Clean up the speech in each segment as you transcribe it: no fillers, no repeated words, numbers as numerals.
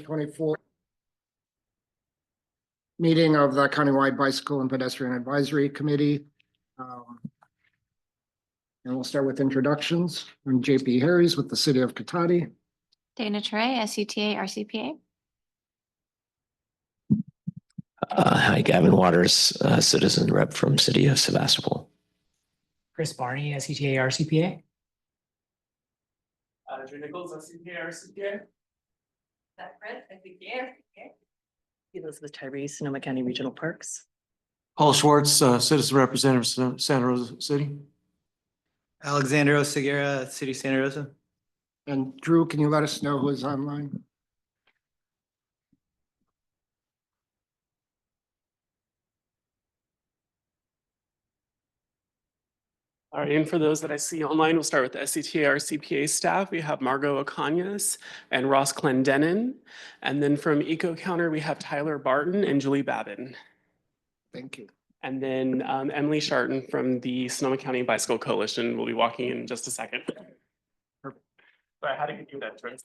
2024 meeting of the Countywide Bicycle and Pedestrian Advisory Committee. And we'll start with introductions. I'm JP Harries with the City of Cotati. Dana Trey, SCTA, RCPA. Hi, Gavin Waters, citizen rep from City of Sebastopol. Chris Barney, SCTA, RCPA. Drew Nichols, SCTA, RCPA. That Fred, SCTA. Elizabeth Tyree, Sonoma County Regional Parks. Paul Schwartz, citizen representative, Santa Rosa City. Alexander Oseguera, City of Santa Rosa. And Drew, can you let us know who is online? All right, and for those that I see online, we'll start with the SCTA RCPA staff. We have Margot Acanyas and Ross Clendenin. And then from EcoCounter, we have Tyler Barton and Julie Babin. Thank you. And then Emily Sharton from the Sonoma County Bicycle Coalition will be walking in just a second. Perfect. Sorry, how to get you that choice.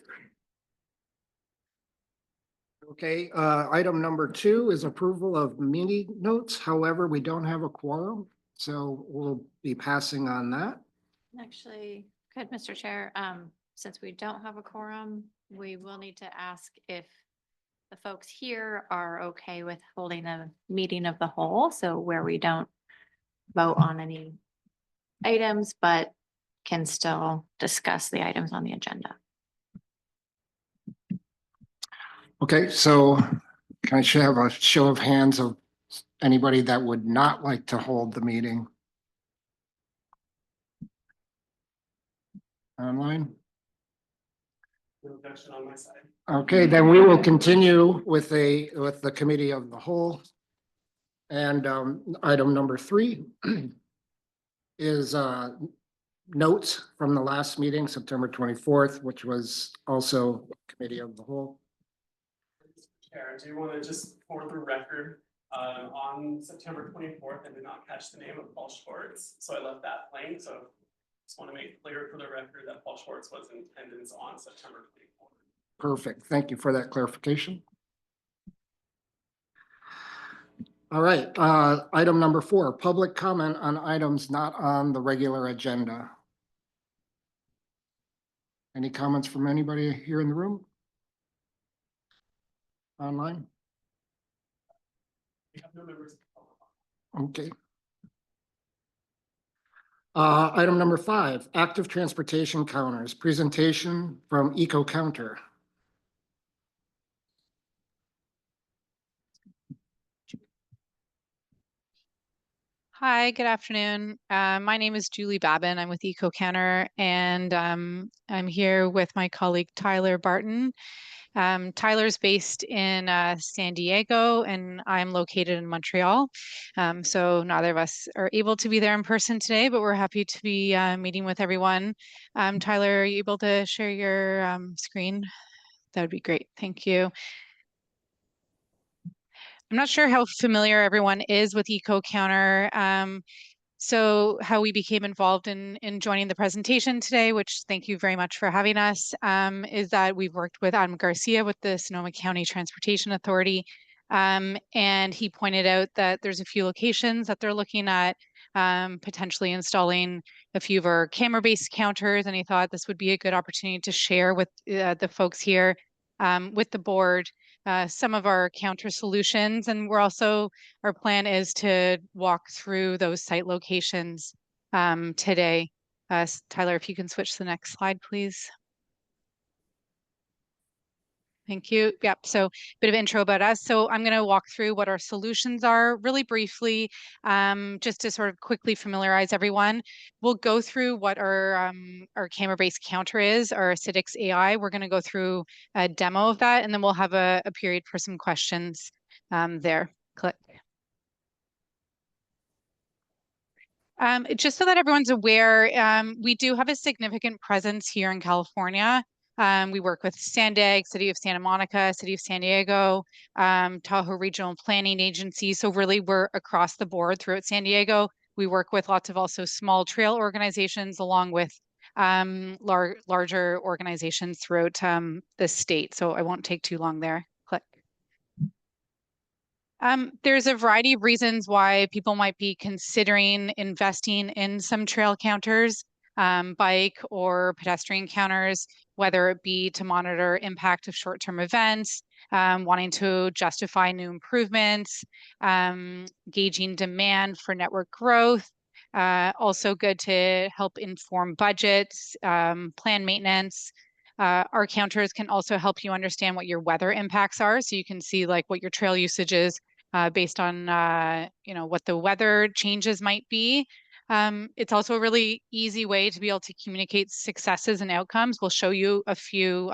Okay, item number 2 is approval of meeting notes. However, we don't have a quorum, so we'll be passing on that. Actually, good, Mr. Chair. Since we don't have a quorum, we will need to ask if the folks here are okay with holding a meeting of the whole. So where we don't vote on any items, but can still discuss the items on the agenda. Okay, so can I have a show of hands of anybody that would not like to hold the meeting? Online? No objection on my side. Okay, then we will continue with the committee of the whole. And item number 3 is notes from the last meeting, September 24th, which was also committee of the whole. Chair, I do want to just for the record, on September 24th, I did not catch the name of Paul Schwartz, so I left that blank. So just want to make it clear for the record that Paul Schwartz was in attendance on September 24th. Perfect. Thank you for that clarification. All right, item number 4, public comment on items not on the regular agenda. Any comments from anybody here in the room? Online? We have no members. Okay. Item number 5, active transportation counters, presentation from EcoCounter. Hi, good afternoon. My name is Julie Babin. I'm with EcoCounter, and I'm here with my colleague Tyler Barton. Tyler's based in San Diego, and I'm located in Montreal. So neither of us are able to be there in person today, but we're happy to be meeting with everyone. Tyler, are you able to share your screen? That would be great. Thank you. I'm not sure how familiar everyone is with EcoCounter. So how we became involved in joining the presentation today, which thank you very much for having us, is that we've worked with Adam Garcia with the Sonoma County Transportation Authority. And he pointed out that there's a few locations that they're looking at potentially installing a few of our camera-based counters. And he thought this would be a good opportunity to share with the folks here with the board some of our counter solutions. And our plan is to walk through those site locations today. Tyler, if you can switch to the next slide, please. Thank you. Yep. So a bit of intro about us. So I'm going to walk through what our solutions are really briefly, just to sort of quickly familiarize everyone. We'll go through what our camera-based counter is, our Acidix AI. We're going to go through a demo of that, and then we'll have a period for some questions there. Click. Just so that everyone's aware, we do have a significant presence here in California. We work with Sandag, City of Santa Monica, City of San Diego, Tahoe Regional Planning Agency. So really we're across the board throughout San Diego. We work with lots of also small trail organizations along with larger organizations throughout the state. So I won't take too long there. Click. There's a variety of reasons why people might be considering investing in some trail counters, bike or pedestrian counters, whether it be to monitor impact of short-term events, wanting to justify new improvements, gauging demand for network growth, also good to help inform budgets, plan maintenance. Our counters can also help you understand what your weather impacts are, so you can see like what your trail usage is based on what the weather changes might be. It's also a really easy way to be able to communicate successes and outcomes. We'll show you a few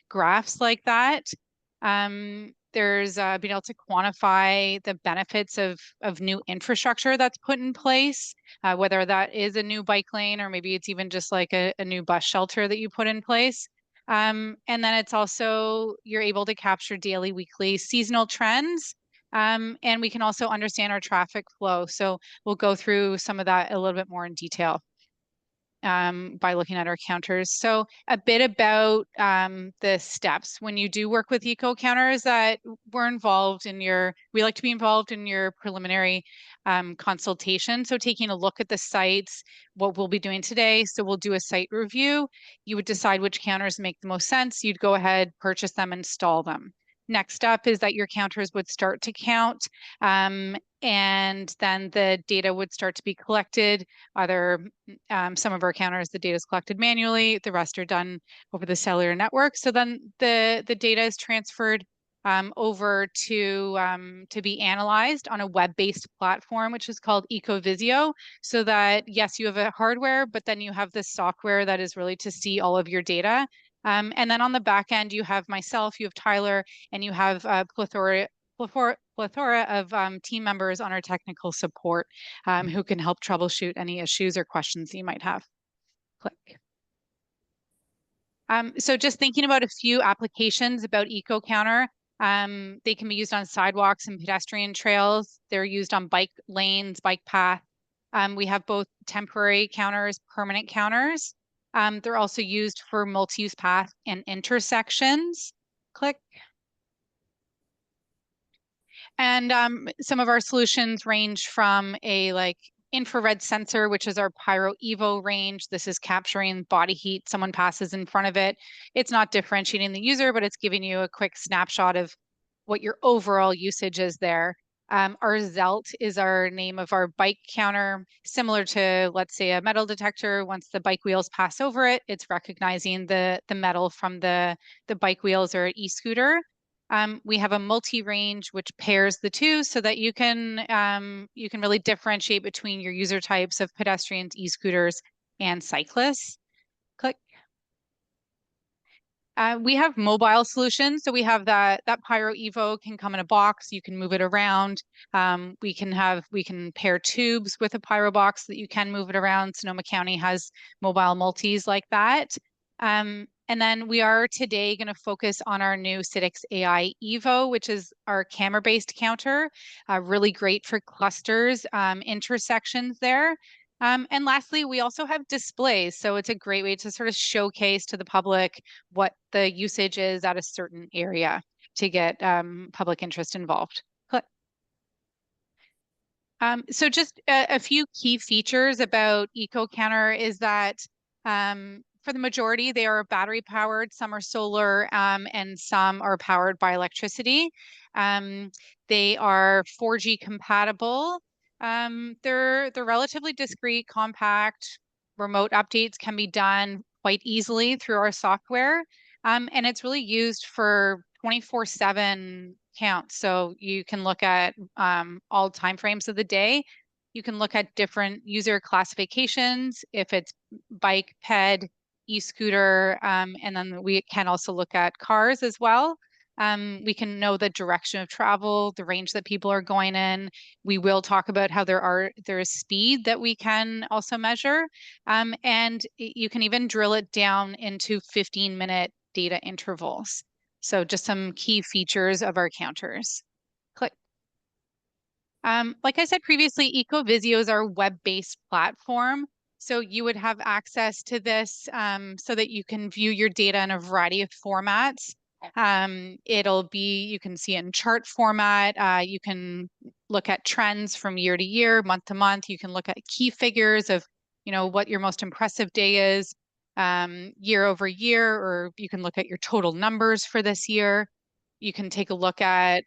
graphs like that. There's being able to quantify the benefits of new infrastructure that's put in place, whether that is a new bike lane or maybe it's even just like a new bus shelter that you put in place. And then it's also, you're able to capture daily, weekly, seasonal trends. And we can also understand our traffic flow. So we'll go through some of that a little bit more in detail by looking at our counters. So a bit about the steps. When you do work with EcoCounters, that we like to be involved in your preliminary consultation. So taking a look at the sites, what we'll be doing today. So we'll do a site review. You would decide which counters make the most sense. You'd go ahead, purchase them, install them. Next up is that your counters would start to count, and then the data would start to be collected. Either some of our counters, the data is collected manually, the rest are done over the cellular network. So then the data is transferred over to be analyzed on a web-based platform, which is called EcoVisio, so that yes, you have a hardware, but then you have this software that is really to see all of your data. And then on the back end, you have myself, you have Tyler, and you have a plethora of team members on our technical support who can help troubleshoot any issues or questions that you might have. Click. So just thinking about a few applications about EcoCounter. They can be used on sidewalks and pedestrian trails. They're used on bike lanes, bike path. We have both temporary counters, permanent counters. They're also used for multi-use path and intersections. Click. And some of our solutions range from a infrared sensor, which is our Pyro Evo range. This is capturing body heat. Someone passes in front of it. It's not differentiating the user, but it's giving you a quick snapshot of what your overall usage is there. Our Zelt is our name of our bike counter, similar to, let's say, a metal detector. Once the bike wheels pass over it, it's recognizing the metal from the bike wheels or e-scooter. We have a multi-range which pairs the two so that you can really differentiate between your user types of pedestrians, e-scooters, and cyclists. Click. We have mobile solutions. So we have that Pyro Evo can come in a box. You can move it around. We can pair tubes with a Pyro box so that you can move it around. Sonoma County has mobile multis like that. And then we are today going to focus on our new Citix AI Evo, which is our camera-based counter, really great for clusters, intersections there. And lastly, we also have displays. So it's a great way to sort of showcase to the public what the usage is at a certain area to get public interest involved. Click. So just a few key features about EcoCounter is that for the majority, they are battery powered, some are solar, and some are powered by electricity. They are 4G compatible. They're relatively discreet, compact. Remote updates can be done quite easily through our software. And it's really used for 24/7 counts. So you can look at all time frames of the day. You can look at different user classifications, if it's bike, ped, e-scooter, and then we can also look at cars as well. We can know the direction of travel, the range that people are going in. We will talk about how there is speed that we can also measure. And you can even drill it down into 15-minute data intervals. So just some key features of our counters. Click. Like I said previously, EcoVisio is our web-based platform. So you would have access to this so that you can view your data in a variety of formats. You can see it in chart format. You can look at trends from year to year, month to month. You can look at key figures of, what your most impressive day is year over year, or you can look at your total numbers for this year. You can take a look at,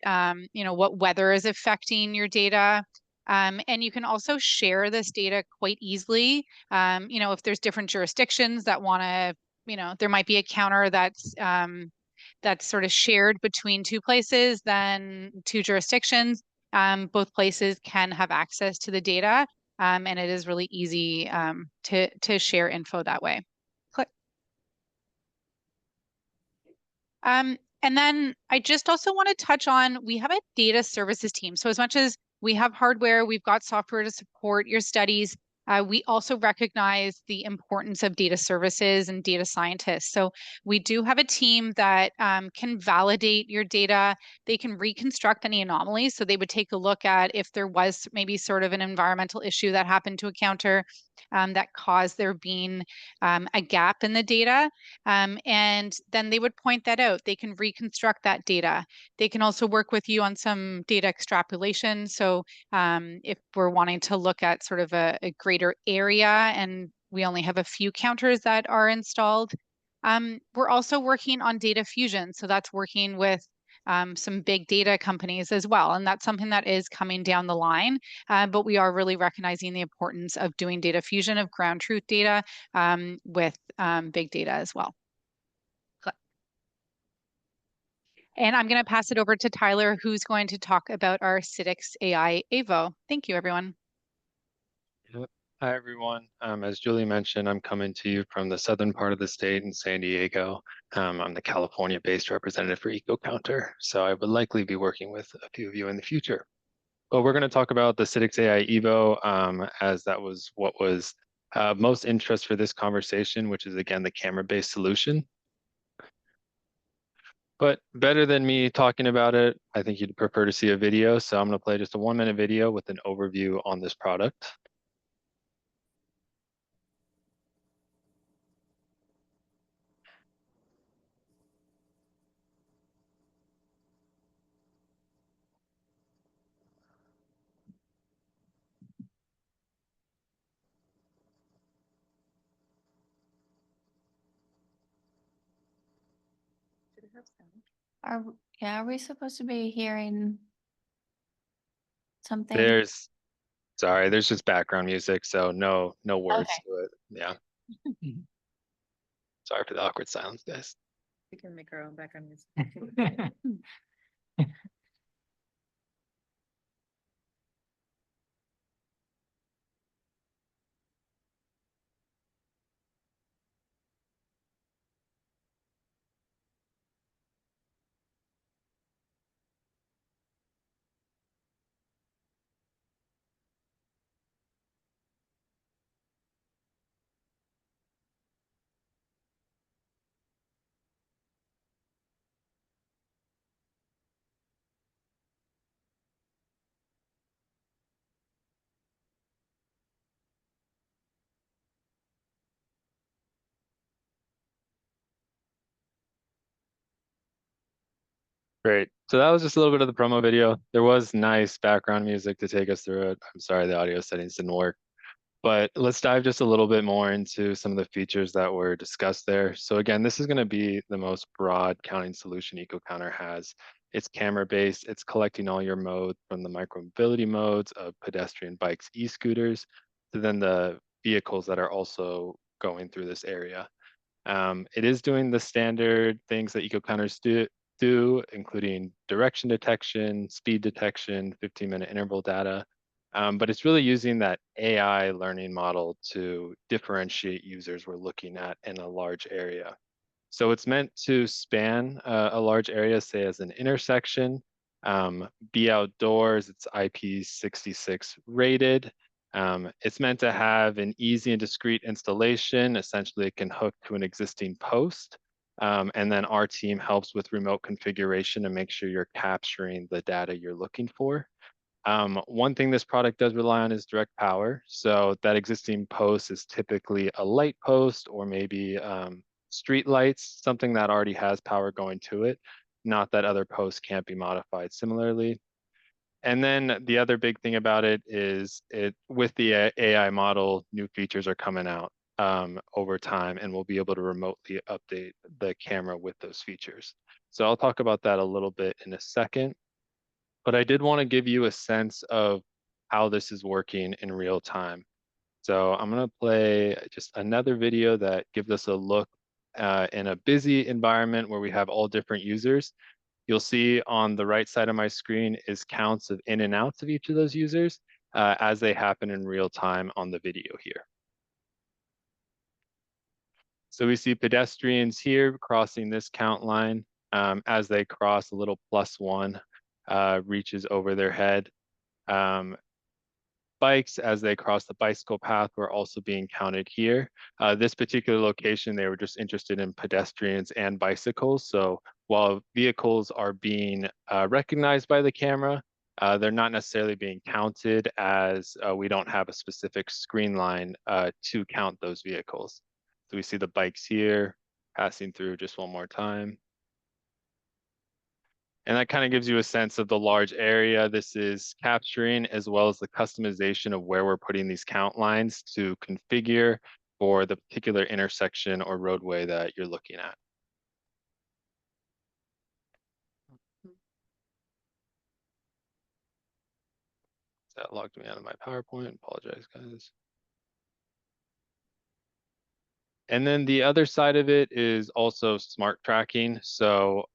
what weather is affecting your data. And you can also share this data quite easily. If there's different jurisdictions that want to, there might be a counter that's sort of shared between two places, then two jurisdictions. Both places can have access to the data, and it is really easy to share info that way. Click. And then I just also want to touch on, we have a data services team. So as much as we have hardware, we've got software to support your studies. We also recognize the importance of data services and data scientists. So we do have a team that can validate your data. They can reconstruct any anomalies. So they would take a look at if there was maybe sort of an environmental issue that happened to a counter that caused there being a gap in the data. And then they would point that out. They can reconstruct that data. They can also work with you on some data extrapolation. So if we're wanting to look at sort of a greater area and we only have a few counters that are installed, we're also working on data fusion. So that's working with some big data companies as well. And that's something that is coming down the line. But we are really recognizing the importance of doing data fusion of ground truth data with big data as well. And I'm going to pass it over to Tyler, who's going to talk about our CITIX AI AVO. Thank you, everyone. Yep. Hi, everyone. As Julie mentioned, I'm coming to you from the southern part of the state in San Diego. I'm the California-based representative for EcoCounter, so I would likely be working with a few of you in the future. But we're going to talk about the CITIX AI EVO, as that was what was most interest for this conversation, which is, again, the camera-based solution. But better than me talking about it, I think you'd prefer to see a video. So I'm going to play just a 1-minute video with an overview on this product. Are we supposed to be hearing something? There's just background music, so no words Okay. to it. Yeah. Sorry for the awkward silence, guys. We can make our own background music. Great. So that was just a little bit of the promo video. There was nice background music to take us through it. I'm sorry the audio settings didn't work. But let's dive just a little bit more into some of the features that were discussed there. So again, this is going to be the most broad counting solution EcoCounter has. It's camera-based. It's collecting all your modes from the micromobility modes of pedestrian, bikes, e-scooters, to then the vehicles that are also going through this area. It is doing the standard things that EcoCounters do, including direction detection, speed detection, 15-minute interval data. But it's really using that AI learning model to differentiate users we're looking at in a large area. So it's meant to span a large area, say as an intersection, be outdoors, it's IP66 rated. It's meant to have an easy and discrete installation. Essentially, it can hook to an existing post. And then our team helps with remote configuration and make sure you're capturing the data you're looking for. One thing this product does rely on is direct power. So that existing post is typically a light post or maybe street lights, something that already has power going to it. Not that other posts can't be modified similarly. And then the other big thing about it is with the AI model, new features are coming out over time, and we'll be able to remotely update the camera with those features. So I'll talk about that a little bit in a second. But I did want to give you a sense of how this is working in real time. So I'm going to play just another video that gives us a look in a busy environment where we have all different users. You'll see on the right side of my screen is counts of in and outs of each of those users as they happen in real time on the video here. So we see pedestrians here crossing this count line. As they cross, a little +1 reaches over their head. Bikes, as they cross the bicycle path, were also being counted here. This particular location, they were just interested in pedestrians and bicycles. So while vehicles are being recognized by the camera, they're not necessarily being counted, as we don't have a specific screen line to count those vehicles. So we see the bikes here passing through just one more time. And that kind of gives you a sense of the large area this is capturing, as well as the customization of where we're putting these count lines to configure for the particular intersection or roadway that you're looking at. That logged me out of my PowerPoint. Apologize, guys. And then the other side of it is also smart tracking. So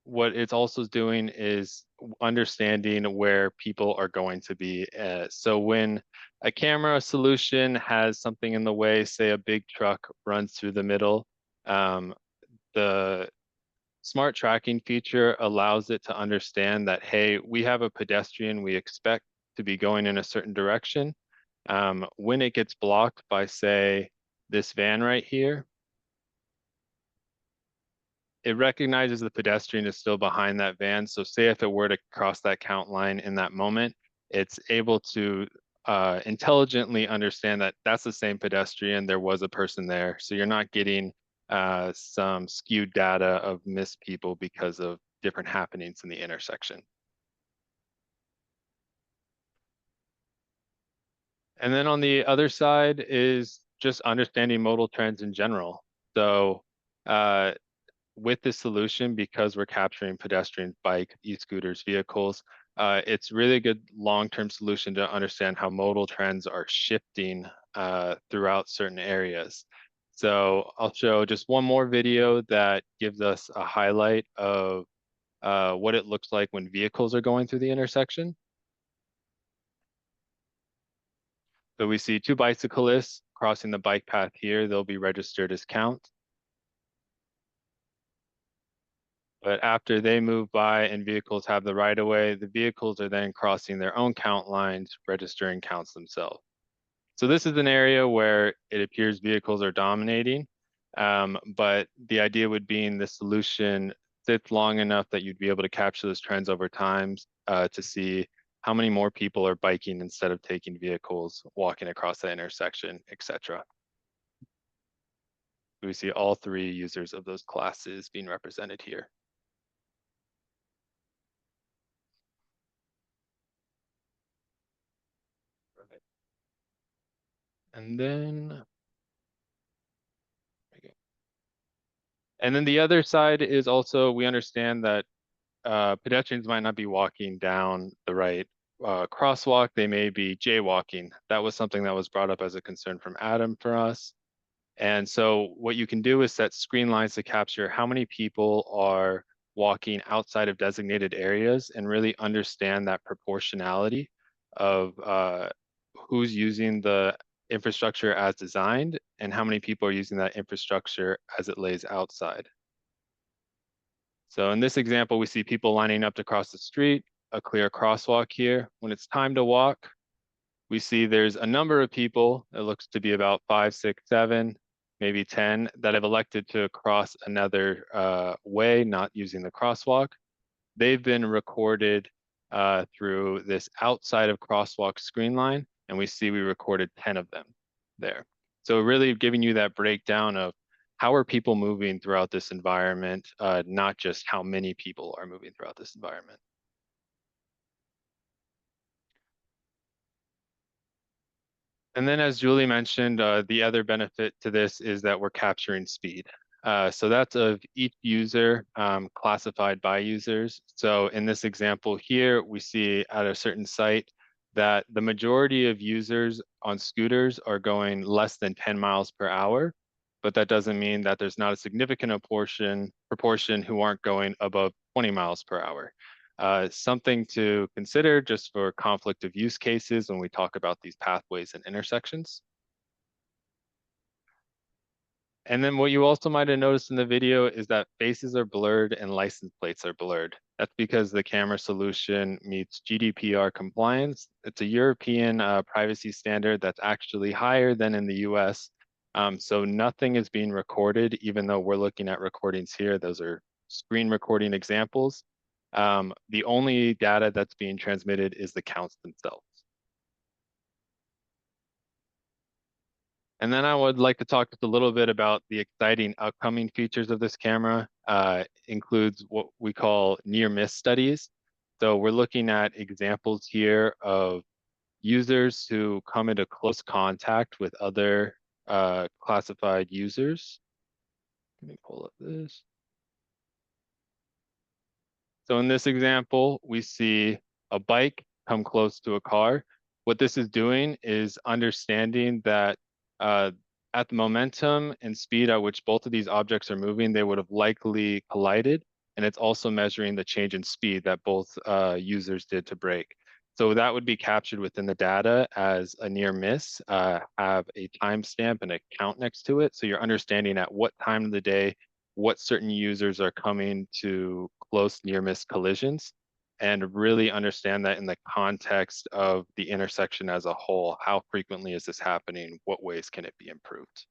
what it's also doing is understanding where people are going to be. So when a camera solution has something in the way, say a big truck runs through the middle, the smart tracking feature allows it to understand that, hey, we have a pedestrian we expect to be going in a certain direction. When it gets blocked by, say, this van right here, it recognizes the pedestrian is still behind that van. So say if it were to cross that count line in that moment, it's able to intelligently understand that that's the same pedestrian, there was a person there. So you're not getting some skewed data of missed people because of different happenings in the intersection. And then on the other side is just understanding modal trends in general. So with this solution, because we're capturing pedestrians, bike, e-scooters, vehicles, it's really a good long-term solution to understand how modal trends are shifting throughout certain areas. So I'll show just one more video that gives us a highlight of what it looks like when vehicles are going through the intersection. So we see two bicyclists crossing the bike path here. They'll be registered as count. But after they move by and vehicles have the right of way, the vehicles are then crossing their own count lines, registering counts themselves. So this is an area where it appears vehicles are dominating, but the idea would be in the solution sits long enough that you'd be able to capture those trends over time to see how many more people are biking instead of taking vehicles, walking across the intersection, etc. We see all three users of those classes being represented here. And then, the other side is also, we understand that pedestrians might not be walking down the right crosswalk, they may be jaywalking. That was something that was brought up as a concern from Adam for us. And so what you can do is set screen lines to capture how many people are walking outside of designated areas and really understand that proportionality of who's using the infrastructure as designed and how many people are using that infrastructure as it lays outside. So in this example, we see people lining up to cross the street, a clear crosswalk here. When it's time to walk, we see there's a number of people, it looks to be about 5, 6, 7, maybe 10, that have elected to cross another way, not using the crosswalk. They've been recorded through this outside of crosswalk screen line, and we see we recorded 10 of them there. So really giving you that breakdown of how are people moving throughout this environment, not just how many people are moving throughout this environment. And then as Julie mentioned, the other benefit to this is that we're capturing speed. So that's of each user classified by users. So in this example here, we see at a certain site that the majority of users on scooters are going less than 10 miles per hour, but that doesn't mean that there's not a significant proportion who aren't going above 20 miles per hour. Something to consider just for conflict of use cases when we talk about these pathways and intersections. And then what you also might have noticed in the video is that faces are blurred and license plates are blurred. That's because the camera solution meets GDPR compliance. It's a European privacy standard that's actually higher than in the US. So nothing is being recorded, even though we're looking at recordings here. Those are screen recording examples. The only data that's being transmitted is the counts themselves. And then I would like to talk just a little bit about the exciting upcoming features of this camera. Includes what we call near miss studies. So we're looking at examples here of users who come into close contact with other classified users. Let me pull up this. So in this example, we see a bike come close to a car. What this is doing is understanding that at the momentum and speed at which both of these objects are moving, they would have likely collided. And it's also measuring the change in speed that both users did to brake. So that would be captured within the data as a near miss, have a timestamp and a count next to it. So you're understanding at what time of the day, what certain users are coming to close near miss collisions, and really understand that in the context of the intersection as a whole. How frequently is this happening? What ways can it be improved?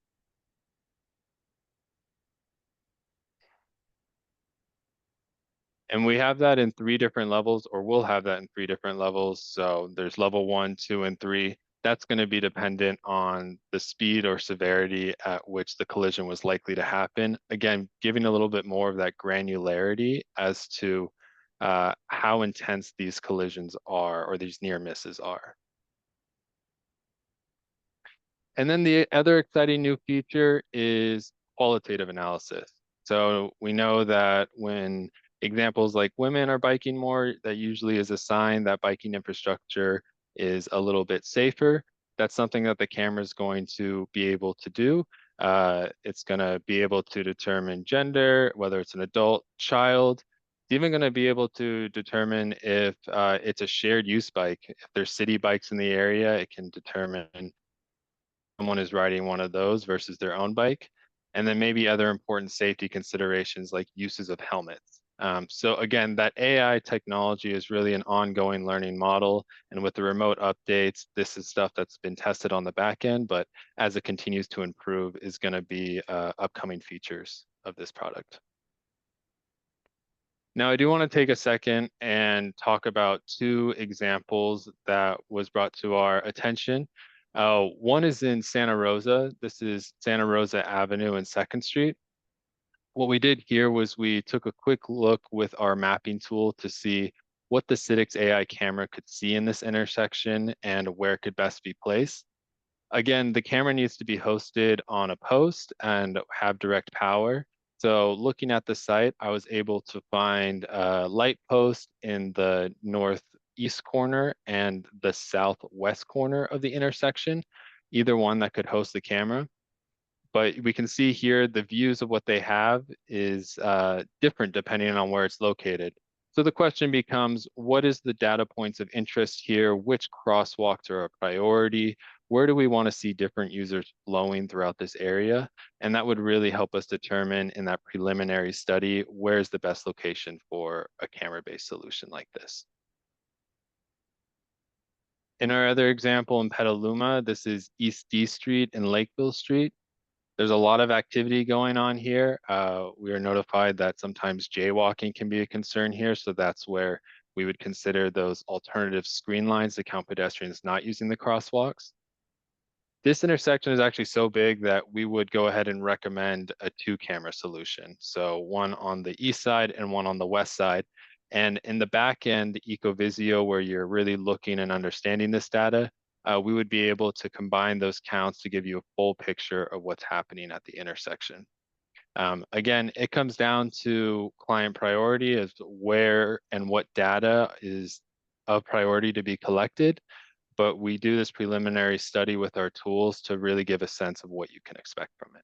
And we have that in 3 different levels, or we'll have that in 3 different levels. So there's level 1, 2, and 3. That's going to be dependent on the speed or severity at which the collision was likely to happen. Again, giving a little bit more of that granularity as to how intense these collisions are, or these near misses are. And then the other exciting new feature is qualitative analysis. So we know that when examples like women are biking more, that usually is a sign that biking infrastructure is a little bit safer. That's something that the camera is going to be able to do. It's going to be able to determine gender, whether it's an adult, child. It's even going to be able to determine if it's a shared use bike. If there's city bikes in the area, it can determine someone is riding one of those versus their own bike. And then maybe other important safety considerations like uses of helmets. So again, that AI technology is really an ongoing learning model. And with the remote updates, this is stuff that's been tested on the back end, but as it continues to improve is going to be upcoming features of this product. Now, I do want to take a second and talk about 2 examples that was brought to our attention. One is in Santa Rosa. This is Santa Rosa Avenue and 2nd Street. What we did here was we took a quick look with our mapping tool to see what the Citix AI camera could see in this intersection and where it could best be placed. Again, the camera needs to be hosted on a post and have direct power. So looking at the site, I was able to find a light post in the northeast corner and the southwest corner of the intersection, either one that could host the camera. But we can see here the views of what they have is different depending on where it's located. So the question becomes, what is the data points of interest here? Which crosswalks are a priority? Where do we want to see different users flowing throughout this area? And that would really help us determine in that preliminary study, where's the best location for a camera-based solution like this. In our other example in Petaluma, this is East D Street and Lakeville Street. There's a lot of activity going on here. We are notified that sometimes jaywalking can be a concern here. So that's where we would consider those alternative screen lines to count pedestrians not using the crosswalks. This intersection is actually so big that we would go ahead and recommend a 2-camera solution. So one on the east side and one on the west side. And in the back end, EcoVisio, where you're really looking and understanding this data, we would be able to combine those counts to give you a full picture of what's happening at the intersection. Again, it comes down to client priority as to where and what data is of priority to be collected. But we do this preliminary study with our tools to really give a sense of what you can expect from it.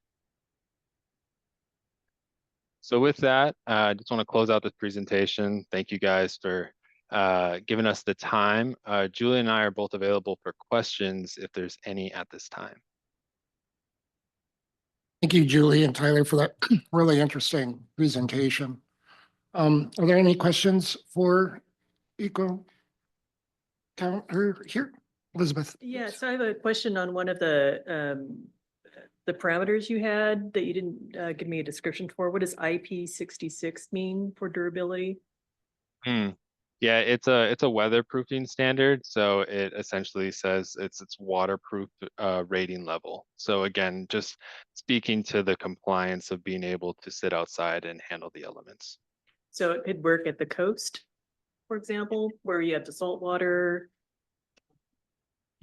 So with that, I just want to close out this presentation. Thank you guys for giving us the time. Julie and I are both available for questions if there's any at this time. Thank you, Julie and Tyler, for that really interesting presentation. Are there any questions for EcoCounter here? Elizabeth? Yeah, so I have a question on one of the parameters you had that you didn't give me a description for. What does IP66 mean for durability? Yeah, it's a weatherproofing standard. So it essentially says it's waterproof rating level. So again, just speaking to the compliance of being able to sit outside and handle the elements. So it could work at the coast, for example, where you have the salt water.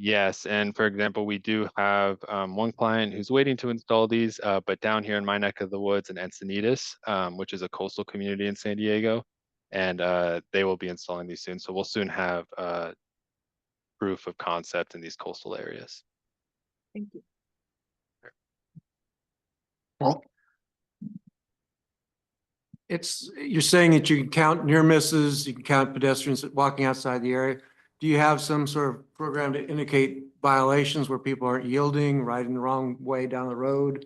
Yes, and for example, we do have one client who's waiting to install these, but down here in my neck of the woods in Encinitas, which is a coastal community in San Diego, and they will be installing these soon. So we'll soon have proof of concept in these coastal areas. Thank you. Well, You're saying that you can count near misses, you can count pedestrians walking outside the area. Do you have some sort of program to indicate violations where people aren't yielding, riding the wrong way down the road?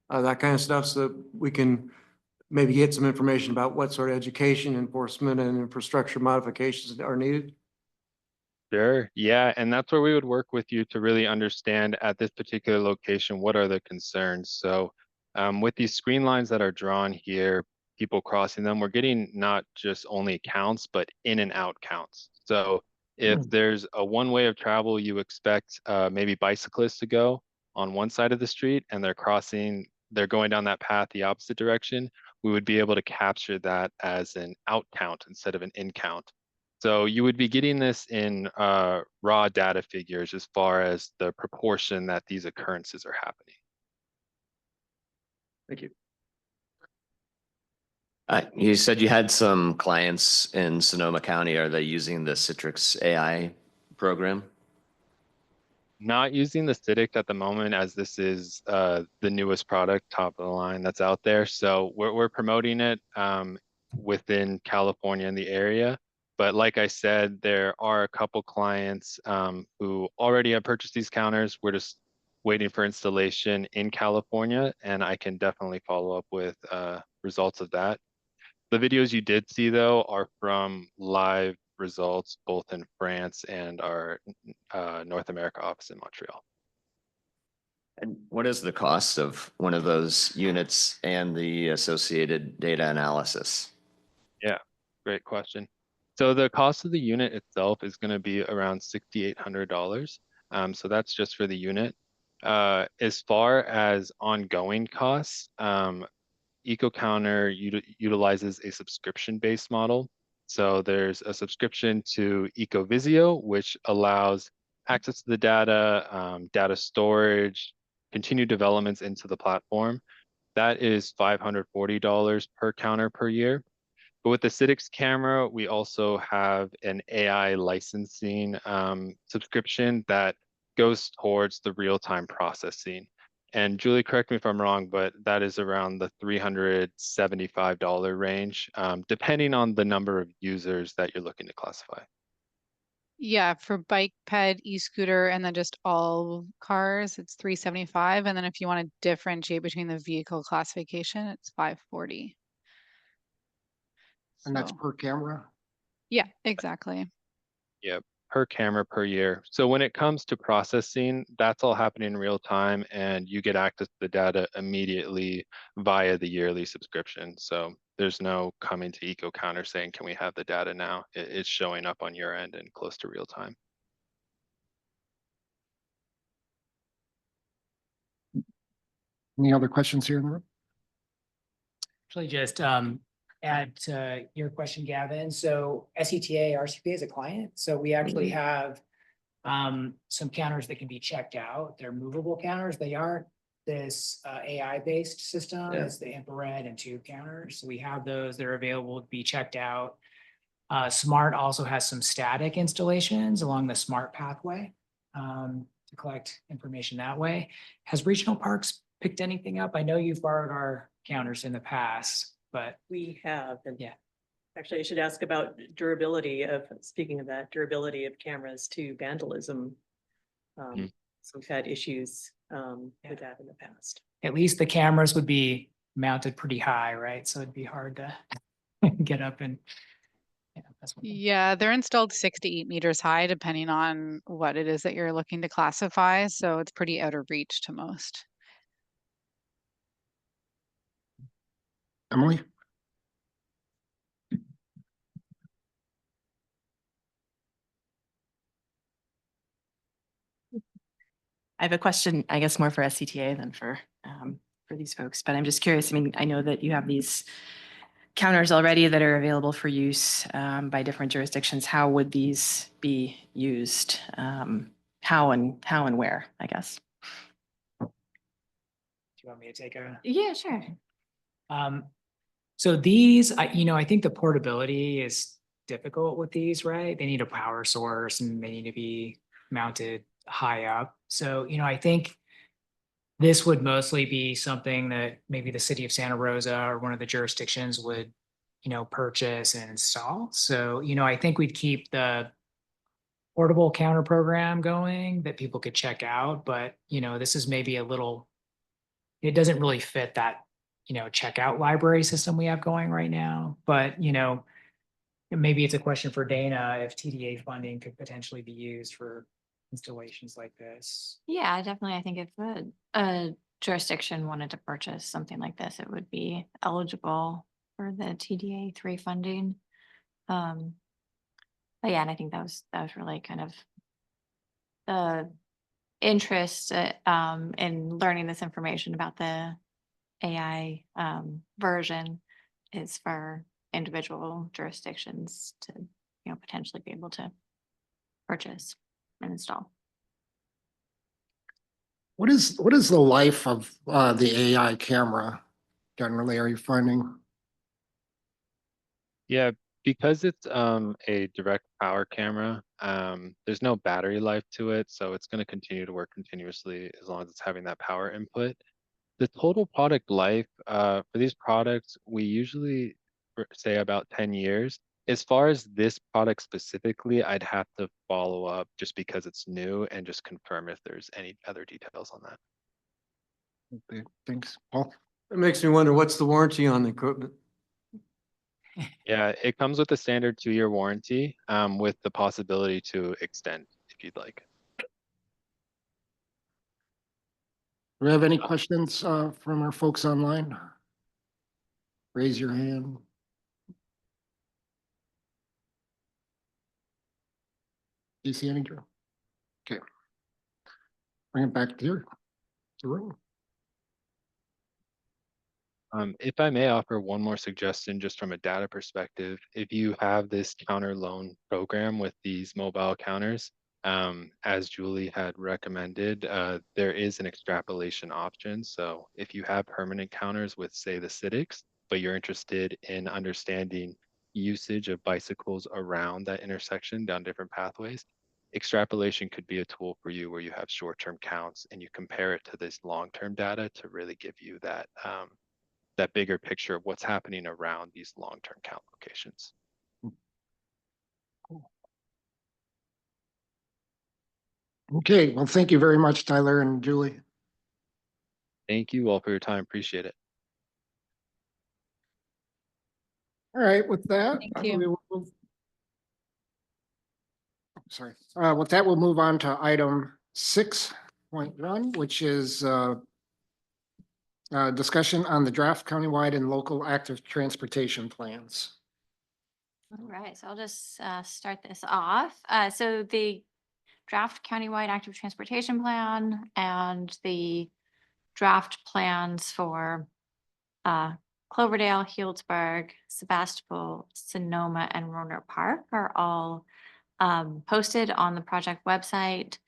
That kind of stuff, so that we can maybe get some information about what sort of education, enforcement, and infrastructure modifications are needed? Sure, yeah, and that's where we would work with you to really understand at this particular location, what are the concerns? So with these screen lines that are drawn here, people crossing them, we're getting not just only counts, but in and out counts. So if there's a one way of travel, you expect maybe bicyclists to go on one side of the street and they're going down that path the opposite direction, we would be able to capture that as an out count instead of an in count. So you would be getting this in raw data figures as far as the proportion that these occurrences are happening. Thank you. You said you had some clients in Sonoma County. Are they using the Citrix AI program? Not using the Citrix at the moment, as this is the newest product, top of the line that's out there. So we're promoting it within California in the area. But like I said, there are a couple clients who already have purchased these counters. We're just waiting for installation in California, and I can definitely follow up with results of that. The videos you did see, though, are from live results, both in France and our North America office in Montreal. And what is the cost of one of those units and the associated data analysis? Yeah, great question. So the cost of the unit itself is going to be around $6,800. So that's just for the unit. As far as ongoing costs, EcoCounter utilizes a subscription-based model. So there's a subscription to EcoVisio, which allows access to the data, data storage, continued developments into the platform. That is $540 per counter per year. But with the Citrix camera, we also have an AI licensing subscription that goes towards the real-time processing. And Julie, correct me if I'm wrong, but that is around the $375 range, depending on the number of users that you're looking to classify. Yeah, for bike, ped, e-scooter, and then just all cars, it's $375. And then if you want to differentiate between the vehicle classification, it's $540. and that's So, per camera? yeah, exactly. Yep, per camera per year. So when it comes to processing, that's all happening in real time, and you get access to the data immediately via the yearly subscription. So there's no coming to EcoCounter saying, can we have the data now? It's showing up on your end and close to real time. Any other questions here in the room? Actually, just add to your question, Gavin. So SETA RCPA is a client, so we actually have some counters that can be checked out. They're movable counters. They aren't this AI-based system. Yeah. It's the infrared and tube counters. So we have those that are available to be checked out. Smart also has some static installations along the Smart pathway to collect information that way. Has Regional Parks picked anything up? I know you've borrowed our counters in the past, but We have, and yeah. actually I should ask about durability of, speaking of that, durability of cameras to vandalism. Mm. So we've had issues with that in the past. At least the cameras would be mounted pretty high, right? So it'd be hard to get up and. Yeah, that's one thing. Yeah, they're installed 6 to 8 meters high, depending on what it is that you're looking to classify. So it's pretty out of reach to most. Emily? I have a question, I guess more for SCTA than for these folks, but I'm just curious. I mean, I know that you have these counters already that are available for use by different jurisdictions. How would these be used? How and where, I guess? Do you want me to take a? Yeah, sure. So these, I think the portability is difficult with these, right? They need a power source and they need to be mounted high up. So, I think this would mostly be something that maybe the city of Santa Rosa or one of the jurisdictions would, purchase and install. So, I think we'd keep the portable counter program going that people could check out, but, this is maybe it doesn't really fit that, checkout library system we have going right now. But, maybe it's a question for Dana if TDA funding could potentially be used for installations like this. Yeah, definitely. I think if a jurisdiction wanted to purchase something like this, it would be eligible for the TDA 3 funding. But yeah, and I think that was really kind of the interest in learning this information about the AI version is for individual jurisdictions to, potentially be able to purchase and install. What is the life of the AI camera generally, are you finding? Yeah, because it's a direct power camera, there's no battery life to it, so it's going to continue to work continuously as long as it's having that power input. The total product life for these products, we usually say about 10 years. As far as this product specifically, I'd have to follow up just because it's new and just confirm if there's any other details on that. Okay, thanks, Paul. It makes me wonder, what's the warranty on the equipment? Yeah, it comes with a standard 2-year warranty with the possibility to extend if you'd like. Do we have any questions from our folks online? Raise your hand. Do you see any, Drew? Okay. Bring it back to the room. If I may offer one more suggestion, just from a data perspective, if you have this counter loan program with these mobile counters, as Julie had recommended, there is an extrapolation option. So if you have permanent counters with, say, the Civics, but you're interested in understanding usage of bicycles around that intersection down different pathways, extrapolation could be a tool for you where you have short-term counts and you compare it to this long-term data to really give you that that bigger picture of what's happening around these long-term count locations. Okay, well, thank you very much, Tyler and Julie. Thank you all for your time. Appreciate it. All right, with that. Thank you. we will move- Sorry, with that, we'll move on to item 6.1, which is Discussion on the draft countywide and local active transportation plans. All right, so I'll just start this off. So the draft countywide active transportation plan and the draft plans for Cloverdale, Healdsburg, Sebastopol, Sonoma, and Rohnert Park are all posted on the project website.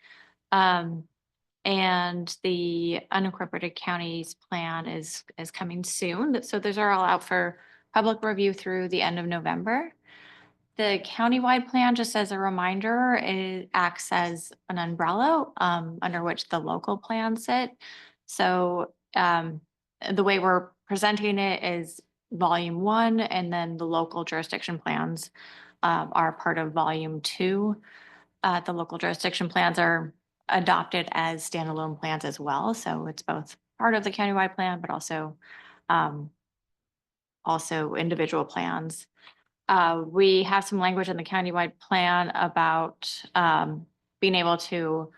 And the unincorporated counties plan is coming soon. So those are all out for public review through the end of November. The countywide plan, just as a reminder, it acts as an umbrella under which the local plans sit. So the way we're presenting it is volume 1, and then the local jurisdiction plans are part of volume 2. The local jurisdiction plans are adopted as standalone plans as well. So it's both part of the countywide plan, but also individual plans. We have some language in the countywide plan about being able to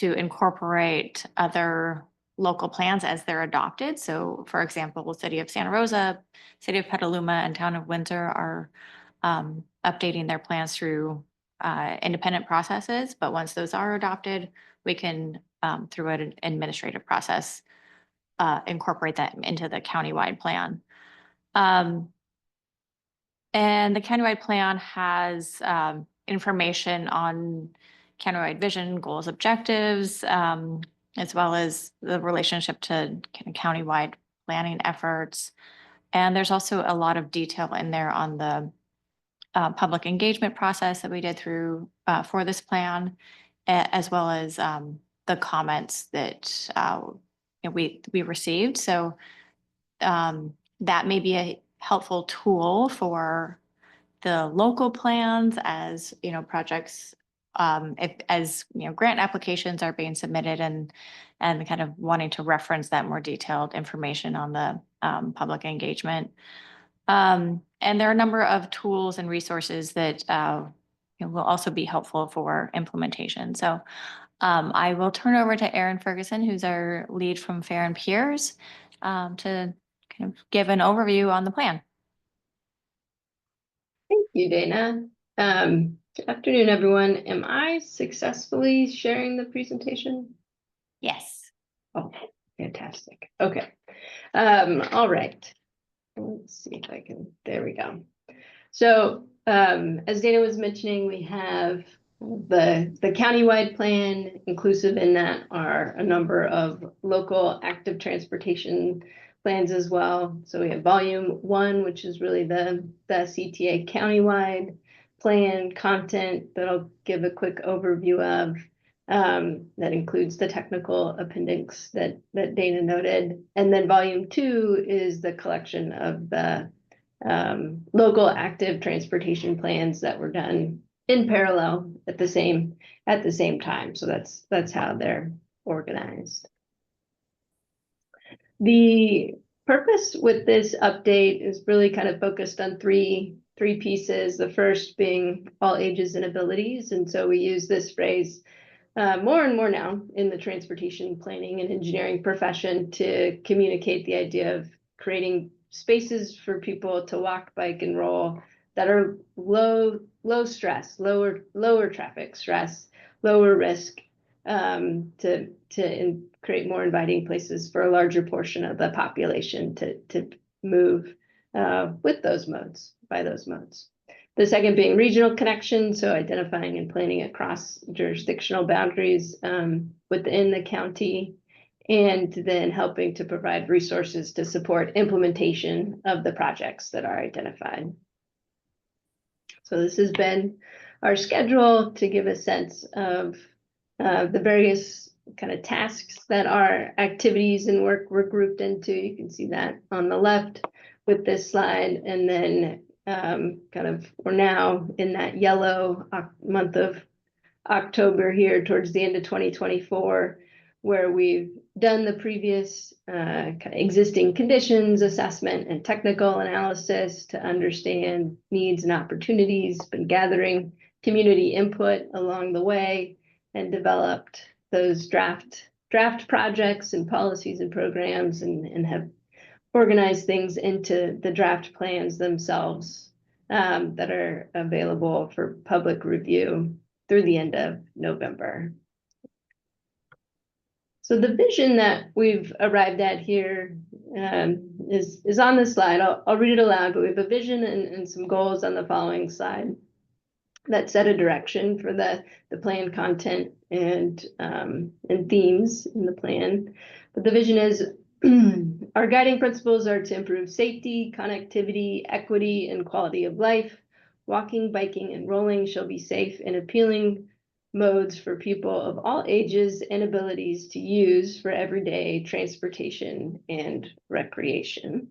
incorporate other local plans as they're adopted. So for example, City of Santa Rosa, City of Petaluma, and Town of Windsor are updating their plans through independent processes. But once those are adopted, we can, through an administrative process, incorporate that into the countywide plan. And the countywide plan has information on countywide vision, goals, objectives, as well as the relationship to kind of countywide planning efforts. And there's also a lot of detail in there on the public engagement process that we did through for this plan, as well as the comments that we received. So that may be a helpful tool for the local plans as projects, as grant applications are being submitted and kind of wanting to reference that more detailed information on the public engagement. And there are a number of tools and resources that will also be helpful for implementation. So I will turn over to Erin Ferguson, who's our lead from Fair and Peers, to kind of give an overview on the plan. Thank you, Dana. Good afternoon, everyone. Am I successfully sharing the presentation? Yes. Oh, fantastic. Okay. All right. Let's see if I can, there we go. So as Dana was mentioning, we have the countywide plan. Inclusive in that are a number of local active transportation plans as well. So we have volume 1, which is really the CTA countywide plan content that I'll give a quick overview of. That includes the technical appendix that Dana noted. And then volume 2 is the collection of the local active transportation plans that were done in parallel at the same time. So that's how they're organized. The purpose with this update is really kind of focused on three pieces. The first being all ages and abilities. And so we use this phrase more and more now in the transportation planning and engineering profession to communicate the idea of creating spaces for people to walk, bike, and roll that are low stress, lower traffic stress, lower risk, to create more inviting places for a larger portion of the population to move with those modes, by those modes. The second being regional connection, so identifying and planning across jurisdictional boundaries within the county, and then helping to provide resources to support implementation of the projects that are identified. So this has been our schedule to give a sense of the various kind of tasks that our activities and work were grouped into. You can see that on the left with this slide, and then kind of we're now in that yellow month of October here towards the end of 2024, where we've done the previous kind of existing conditions assessment and technical analysis to understand needs and opportunities, been gathering community input along the way, and developed those draft draft projects and policies and programs and have organized things into the draft plans themselves that are available for public review through the end of November. So the vision that we've arrived at here is on this slide. I'll read it aloud, but we have a vision and some goals on the following slide that set a direction for the plan content and themes in the plan. But the vision is our guiding principles are to improve safety, connectivity, equity, and quality of life. Walking, biking, and rolling shall be safe and appealing modes for people of all ages and abilities to use for everyday transportation and recreation.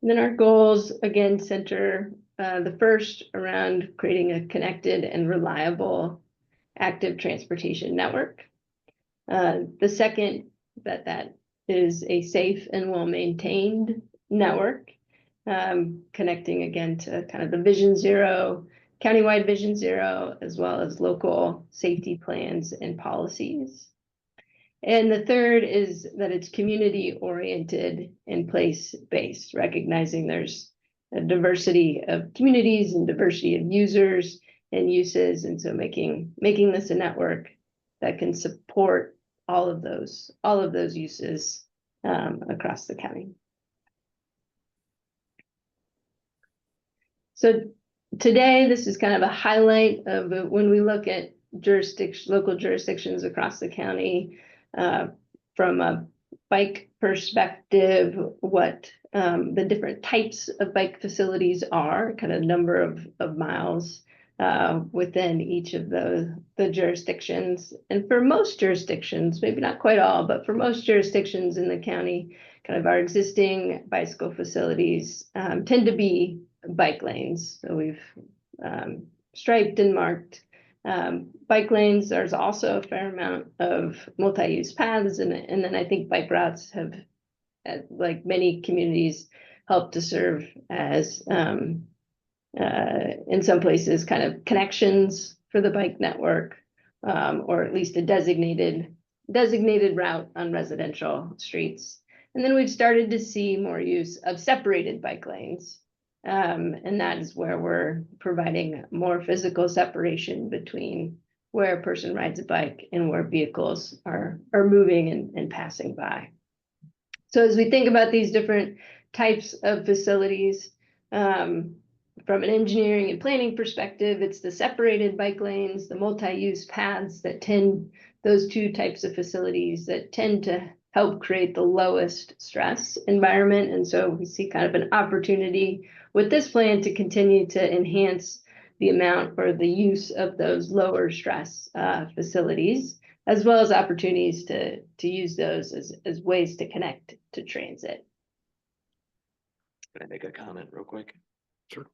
And then our goals again center the first around creating a connected and reliable active transportation network. The second, that is a safe and well-maintained network, connecting again to kind of the Vision Zero, countywide Vision Zero, as well as local safety plans and policies. And the third is that it's community-oriented and place-based, recognizing there's a diversity of communities and diversity of users and uses, and so making this a network that can support all of those uses across the county. So today, this is kind of a highlight of when we look at local jurisdictions across the county from a bike perspective, what the different types of bike facilities are, kind of number of miles within each of the jurisdictions. And for most jurisdictions, maybe not quite all, but for most jurisdictions in the county, kind of our existing bicycle facilities tend to be bike lanes. So we've striped and marked bike lanes. There's also a fair amount of multi-use paths, and then I think bike routes have, like many communities, helped to serve as in some places kind of connections for the bike network, or at least a designated route on residential streets. And then we've started to see more use of separated bike lanes. And that is where we're providing more physical separation between where a person rides a bike and where vehicles are moving and passing by. So as we think about these different types of facilities, from an engineering and planning perspective, it's the separated bike lanes, the multi-use paths those two types of facilities that tend to help create the lowest stress environment. And so we see kind of an opportunity with this plan to continue to enhance the amount or the use of those lower stress facilities, as well as opportunities to use those as ways to connect to transit. Can I make a comment real quick? Sure.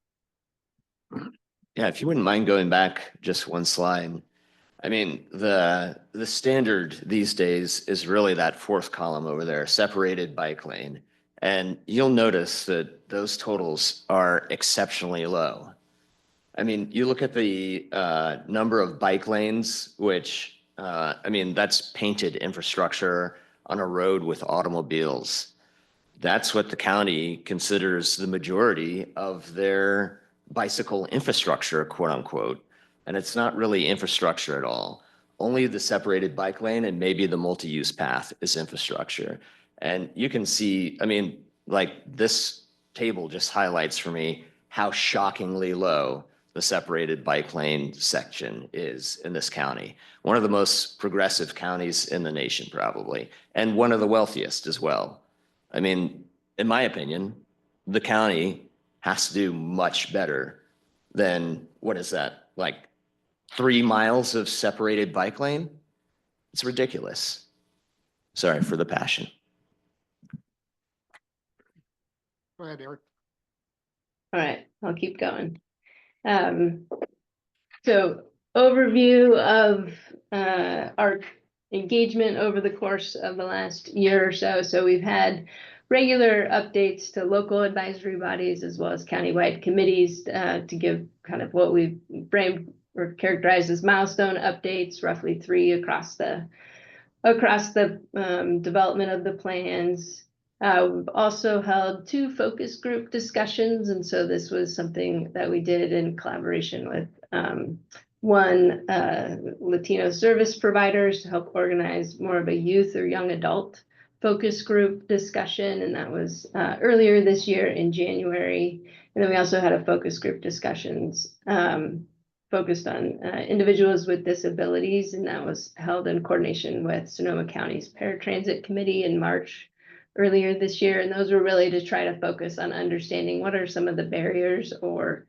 Yeah, if you wouldn't mind going back just one slide. I mean, the standard these days is really that fourth column over there, separated bike lane. And you'll notice that those totals are exceptionally low. I mean, you look at the number of bike lanes, which, I mean, that's painted infrastructure on a road with automobiles. That's what the county considers the majority of their bicycle infrastructure, quote unquote. And it's not really infrastructure at all. Only the separated bike lane and maybe the multi-use path is infrastructure. And you can see, I mean, like this table just highlights for me how shockingly low the separated bike lane section is in this county. One of the most progressive counties in the nation, probably, and one of the wealthiest as well. I mean, in my opinion, the county has to do much better than, what is that, like 3 miles of separated bike lane? It's ridiculous. Sorry for the passion. Go ahead, Eric. All right, I'll keep going. So overview of our engagement over the course of the last year or so. So we've had regular updates to local advisory bodies as well as countywide committees to give kind of what we've framed were characterized as milestone updates, roughly 3 across the development of the plans. We've also held 2 focus group discussions, and so this was something that we did in collaboration with one Latino service providers to help organize more of a youth or young adult focus group discussion, and that was earlier this year in January. And then we also had a focus group discussions focused on individuals with disabilities, and that was held in coordination with Sonoma County's Paratransit Committee in March earlier this year. And those were really to try to focus on understanding what are some of the barriers or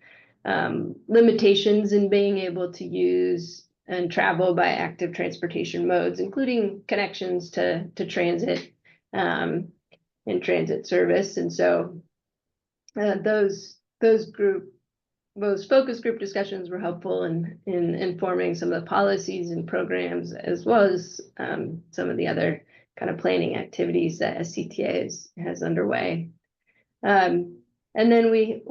limitations in being able to use and travel by active transportation modes, including connections to transit and transit service. And so those focus group discussions were helpful in informing some of the policies and programs, as well as some of the other kind of planning activities that SCTA has underway. And then we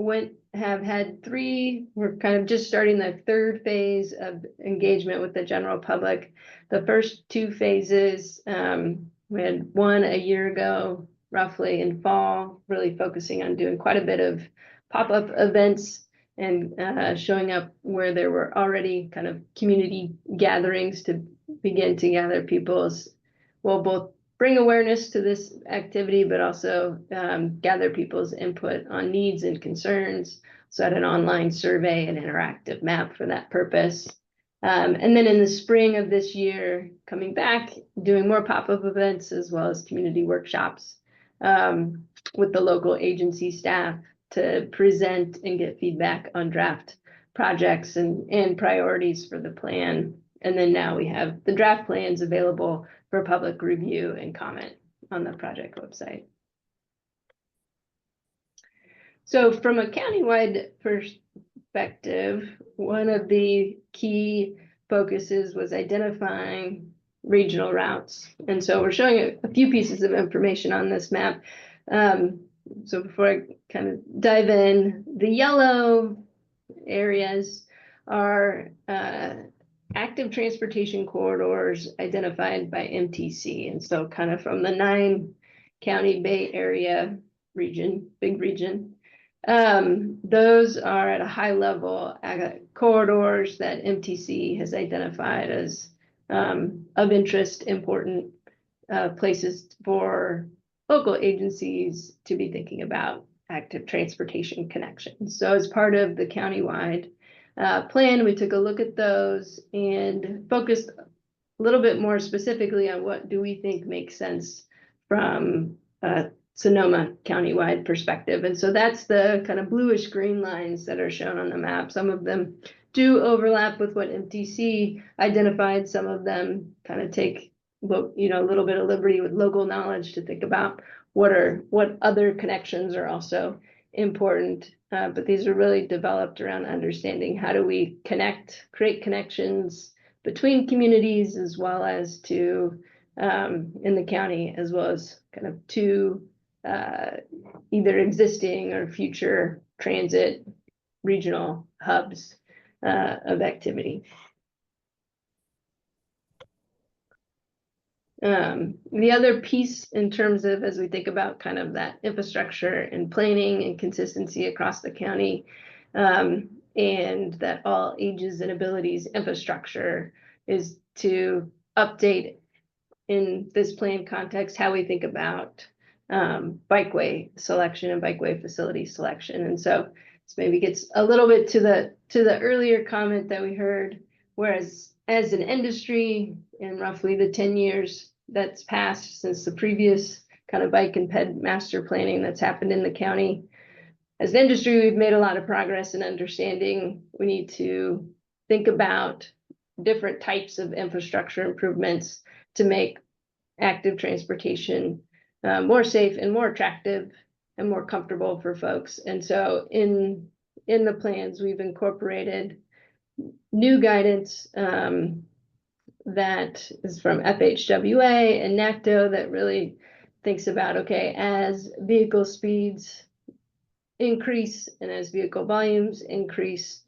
have had 3, we're kind of just starting the 3rd phase of engagement with the general public. The first 2 phases, we had 1 a year ago, roughly in fall, really focusing on doing quite a bit of pop-up events and showing up where there were already kind of community gatherings to begin to gather people's, well, both bring awareness to this activity, but also gather people's input on needs and concerns. So I had an online survey and interactive map for that purpose. And then in the spring of this year, coming back, doing more pop-up events as well as community workshops with the local agency staff to present and get feedback on draft projects and priorities for the plan. And then now we have the draft plans available for public review and comment on the project website. So from a countywide perspective, one of the key focuses was identifying regional routes. And so we're showing a few pieces of information on this map. So before I kind of dive in, the yellow areas are active transportation corridors identified by MTC. And so kind of from the 9-county Bay Area region, big region, those are at a high level corridors that MTC has identified as of interest, important places for local agencies to be thinking about active transportation connections. So as part of the countywide plan, we took a look at those and focused a little bit more specifically on what do we think makes sense from a Sonoma countywide perspective. And so that's the kind of bluish green lines that are shown on the map. Some of them do overlap with what MTC identified. Some of them kind of take a little bit of liberty with local knowledge to think about what other connections are also important. But these are really developed around understanding how do we create connections between communities as well as to in the county, as well as kind of to either existing or future transit regional hubs of activity. The other piece in terms of, as we think about kind of that infrastructure and planning and consistency across the county, and that all ages and abilities infrastructure is to update in this plan context how we think about bikeway selection and bikeway facility selection. And so this maybe gets a little bit to the earlier comment that we heard, whereas as an industry in roughly the 10 years that's passed since the previous kind of bike and ped master planning that's happened in the county, as an industry, we've made a lot of progress in understanding we need to think about different types of infrastructure improvements to make active transportation more safe and more attractive and more comfortable for folks. And so in the plans, we've incorporated new guidance that is from FHWA and NACTO that really thinks about, okay, as vehicle speeds increase and as vehicle volumes increase,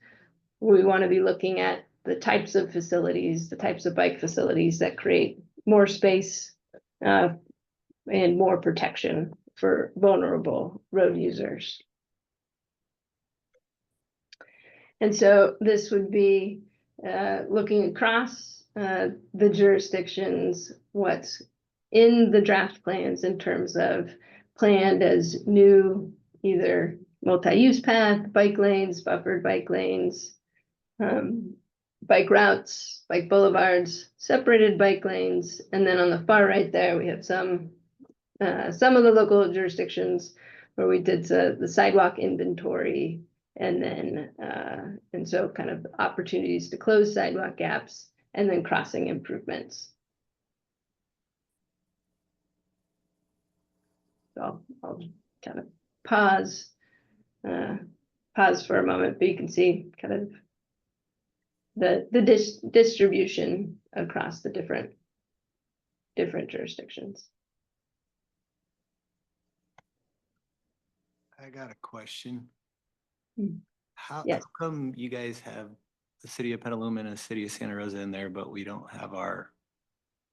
we want to be looking at types of facilities, the types of bike facilities that create more space and more protection for vulnerable road users. And so this would be looking across the jurisdictions, what's in the draft plans in terms of planned as new either multi-use path, bike lanes, buffered bike lanes, bike routes, bike boulevards, separated bike lanes, and then on the far right there, we have some of the local jurisdictions where we did the sidewalk inventory, and then and so kind of opportunities to close sidewalk gaps, and then crossing improvements. So I'll kind of pause for a moment, but you can see kind of the distribution across the different jurisdictions. I got a question. Mm. How Yes. come you guys have the city of Petaluma and the city of Santa Rosa in there, but we don't have our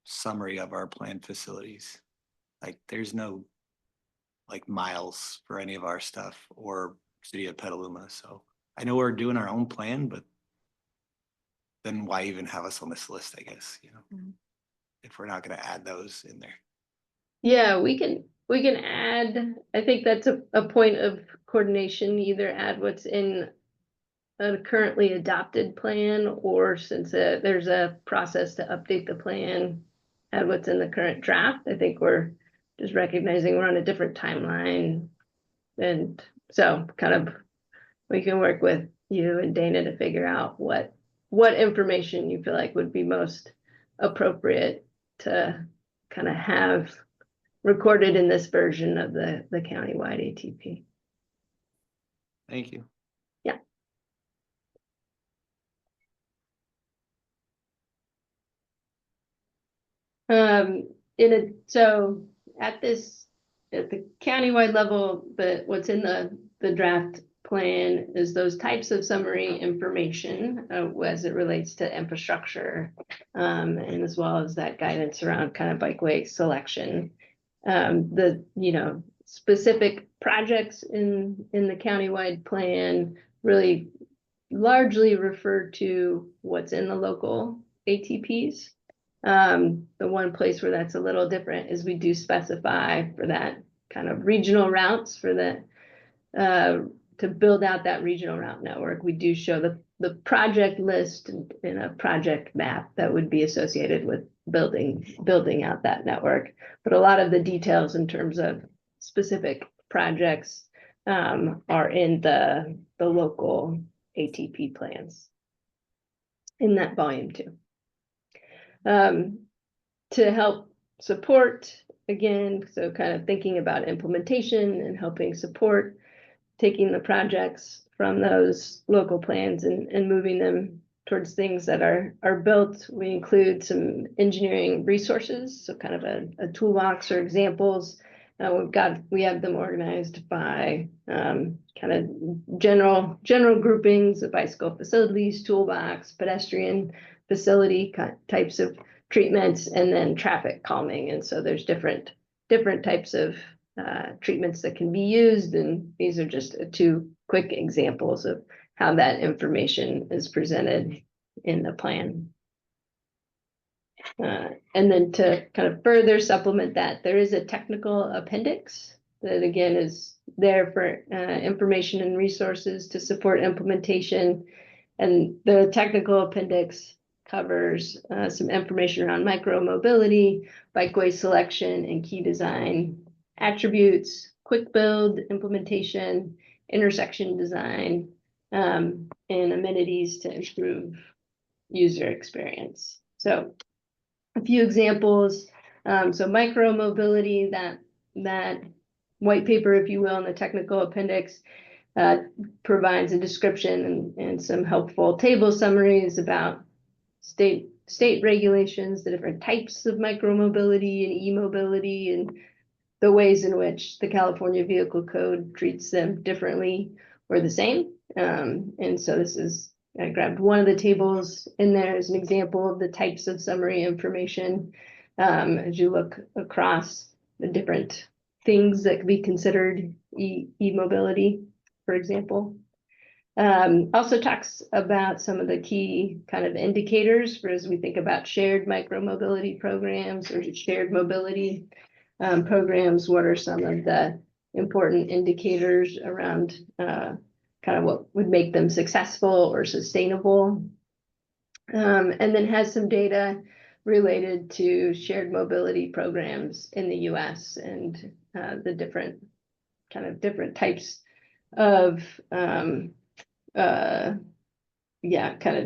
summary of our planned facilities? Like, there's no like miles for any of our stuff or city of Petaluma. So I know we're doing our own plan, but then why even have us on this list, I guess, you know, if we're not gonna add those in there. Yeah, we can add, I think that's a point of coordination, either add what's in a currently adopted plan, or since there's a process to update the plan, add what's in the current draft. I think we're just recognizing we're on a different timeline. And so kind of, we can work with you and Dana to figure out what information you feel like would be most appropriate to kind of have recorded in this version of the countywide ATP. Thank you. Yeah. So at the countywide level, what's in the draft plan is those types of summary information as it relates to infrastructure, and as well as that guidance around kind of bikeway selection. The specific projects in the countywide plan really largely refer to what's in the local ATPs. The one place where that's a little different is we do specify for that kind of regional routes for that to build out that regional route network. We do show the project list in a project map that would be associated with building out that network. But a lot of the details in terms of specific projects are in the local ATP plans in that volume too. To help support, again, so kind of thinking about implementation and helping support taking the projects from those local plans and moving them towards things that are built. We include some engineering resources, so kind of a toolbox or examples. We have them organized by kind of general groupings of bicycle facilities, toolbox, pedestrian facility types of treatments, and then traffic calming. And so there's different types of treatments that can be used, and these are just two quick examples of how that information is presented in the plan. And then to kind of further supplement that, there is a technical appendix that again is there for information and resources to support implementation. And the technical appendix covers some information around micromobility, bikeway selection, and key design attributes, quick build implementation, intersection design, and amenities to improve user experience. So a few examples. So micromobility, that white paper, if you will, in the technical appendix provides a description and some helpful table summaries about state regulations, the different types of micromobility and e-mobility, and the ways in which the California Vehicle Code treats them differently or the same. And so this is I grabbed one of the tables in there as an example of the types of summary information. As you look across the different things that could be considered e-mobility, for example. Also talks about some of the key kind of indicators for as we think about shared micromobility programs or shared mobility programs. What are some of the important indicators around kind of what would make them successful or sustainable? And then has some data related to shared mobility programs in the US and the different types of kind of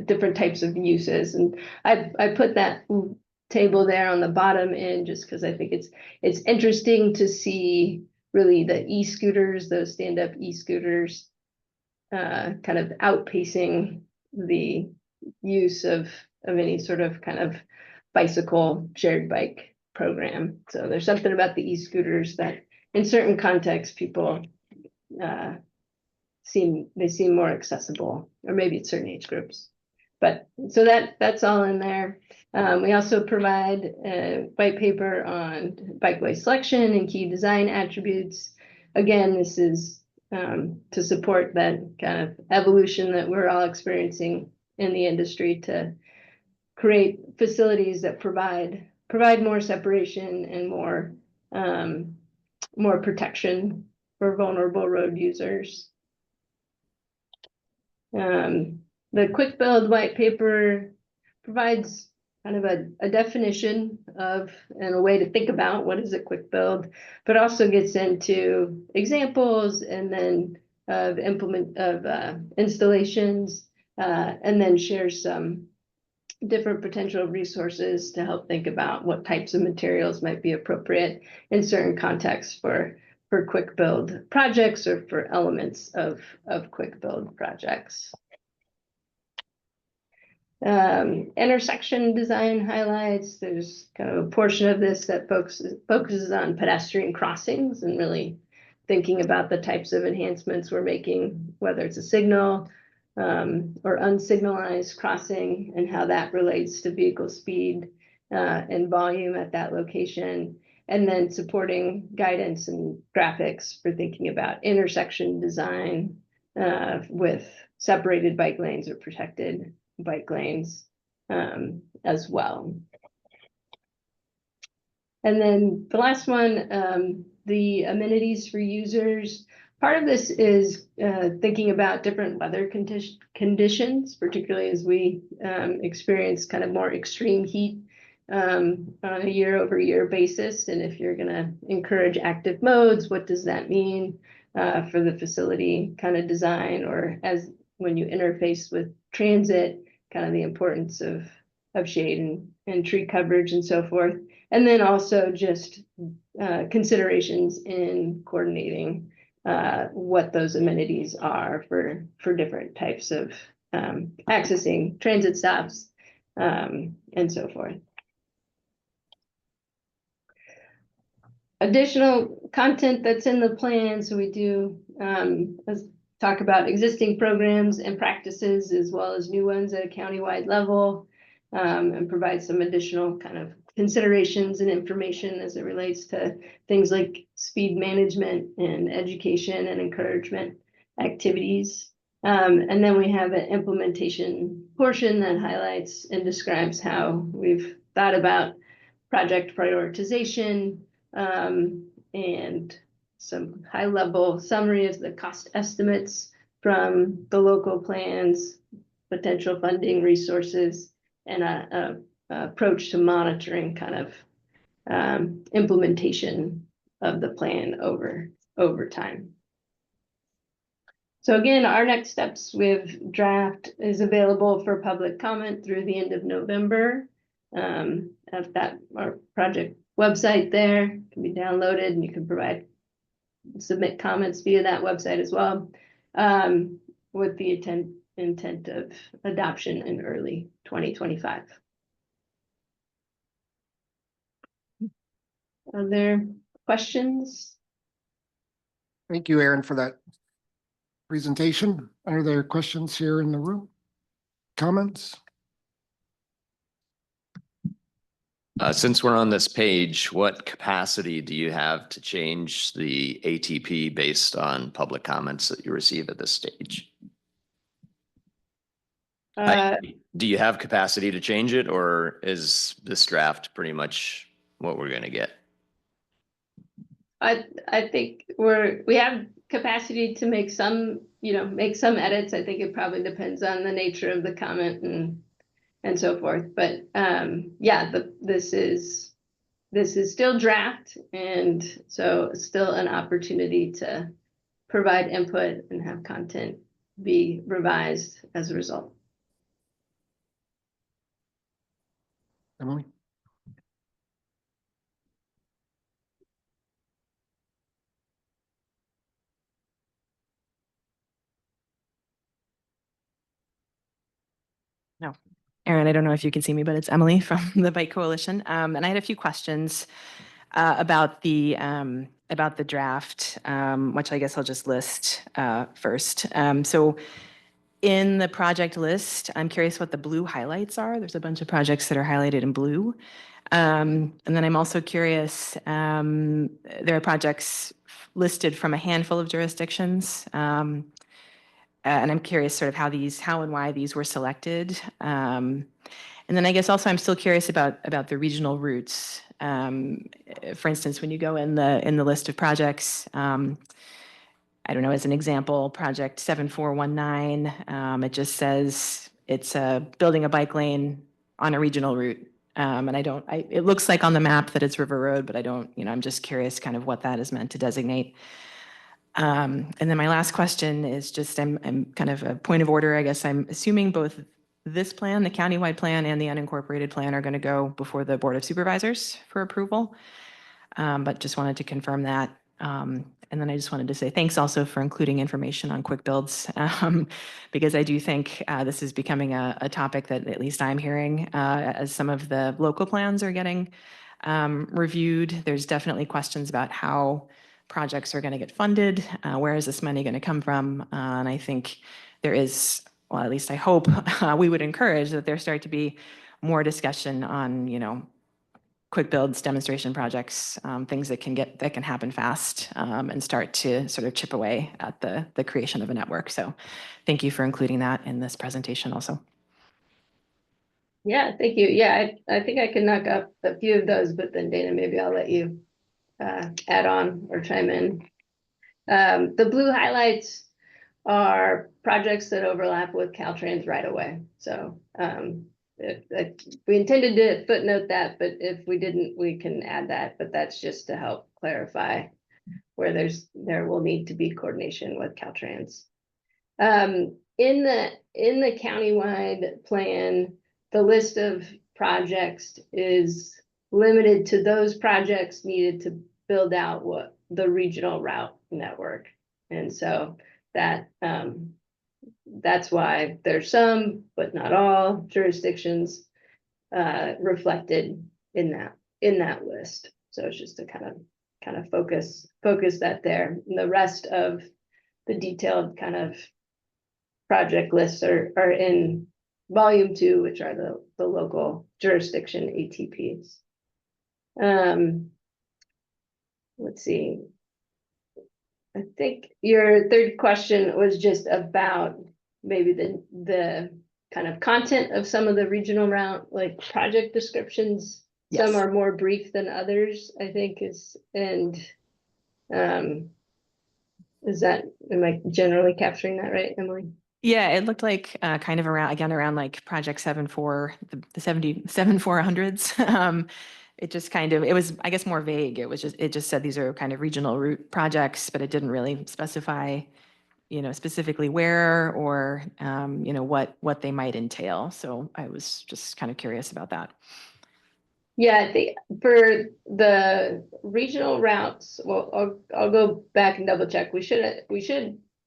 different types of uses. And I put that table there on the bottom in just because I think it's interesting to see really the e-scooters, those stand-up e-scooters, kind of outpacing the use of any sort of kind of bicycle shared bike program. So there's something about the e-scooters that in certain contexts people seem more accessible, or maybe it's certain age groups. But so that's all in there. We also provide a white paper on bikeway selection and key design attributes. Again, this is to support that kind of evolution that we're all experiencing in the industry to create facilities that provide more separation and more protection for vulnerable road users. The quick build white paper provides kind of a definition of and a way to think about what is a quick build, but also gets into examples and then of installations, and then shares some different potential resources to help think about what types of materials might be appropriate in certain contexts for quick build projects or for elements of quick build projects. Intersection design highlights. There's kind of a portion of this that focuses on pedestrian crossings and really thinking about the types of enhancements we're making, whether it's a signal or unsignalized crossing, and how that relates to vehicle speed and volume at that location. And then supporting guidance and graphics for thinking about intersection design with separated bike lanes or protected bike lanes as well. And then the last one, the amenities for users. Part of this is thinking about different weather conditions, particularly as we experience kind of more extreme heat on a year-over-year basis. And if you're going to encourage active modes, what does that mean for the facility kind of design, or as when you interface with transit, kind of the importance of shade and tree coverage and so forth. And then also just considerations in coordinating what those amenities are for different types of accessing transit stops and so forth. Additional content that's in the plan. So we do let's talk about existing programs and practices as well as new ones at a countywide level, and provide some additional kind of considerations and information as it relates to things like speed management and education and encouragement activities. And then we have an implementation portion that highlights and describes how we've thought about project prioritization, and some high-level summary of the cost estimates from the local plans, potential funding resources, and a approach to monitoring kind of implementation of the plan over time. So again, our next steps with draft is available for public comment through the end of November. At our project website there can be downloaded, and you can submit comments via that website as well, with the intent of adoption in early 2025. Are there questions? Thank you, Aaron, for that presentation. Are there questions here in the room? comments? Since we're on this page, what capacity do you have to change the ATP based on public comments that you receive at this stage? Do you have capacity to change it, or is this draft pretty much what we're gonna get? I think we have capacity to make some, make some edits. I think it probably depends on the nature of the comment and so forth. But yeah, this is still draft, and so it's still an opportunity to provide input and have content be revised as a result. Emily? No. Erin, I don't know if you can see me, but it's Emily from the Bike Coalition. And I had a few questions about the draft, which I guess I'll just list first. So in the project list, I'm curious what the blue highlights are. There's a bunch of projects that are highlighted in blue. And then I'm also curious, there are projects listed from a handful of jurisdictions. And I'm curious sort of how and why these were selected. And then I guess also I'm still curious about the regional routes. For instance, when you go in the list of projects, I don't know, as an example, project 7419, it just says it's building a bike lane on a regional route. And it looks like on the map that it's River Road, but I don't, I'm just curious kind of what that is meant to designate. And then my last question is just, I'm kind of a point of order, I guess. I'm assuming both this plan, the countywide plan, and the unincorporated plan are going to go before the Board of Supervisors for approval. But just wanted to confirm that. And then I just wanted to say thanks also for including information on quick builds, because I do think this is becoming a topic that at least I'm hearing as some of the local plans are getting reviewed. There's definitely questions about how projects are going to get funded. Where is this money going to come from? And I think there is, well, at least I hope we would encourage that there start to be more discussion on, quick builds, demonstration projects, things that can happen fast and start to sort of chip away at the creation of a network. So thank you for including that in this presentation also. Yeah, thank you. Yeah, I think I can knock up a few of those, but then Dana, maybe I'll let you add on or chime in. The blue highlights are projects that overlap with Caltrans right away. So we intended to footnote that, but if we didn't, we can add that. But that's just to help clarify where there will need to be coordination with Caltrans. In the countywide plan, the list of projects is limited to those projects needed to build out what the regional route network. And so that's why there's some, but not all jurisdictions reflected in that list. So it's just to kind of focus that there. And the rest of the detailed kind of project lists are in volume 2, which are the local jurisdiction ATPs. Let's see. I think your third question was just about maybe the kind of content of some of the regional route, like project descriptions. Yes. Some are more brief than others, I think am I generally capturing that right, Emily? Yeah, it looked like kind of around like project 74, the 7400s. It just it was, I guess, more vague. It just said these are kind of regional route projects, but it didn't really specify, specifically where or, what they might entail. So I was just kind of curious about that. Yeah, I think for the regional routes, well, I'll go back and double check. We should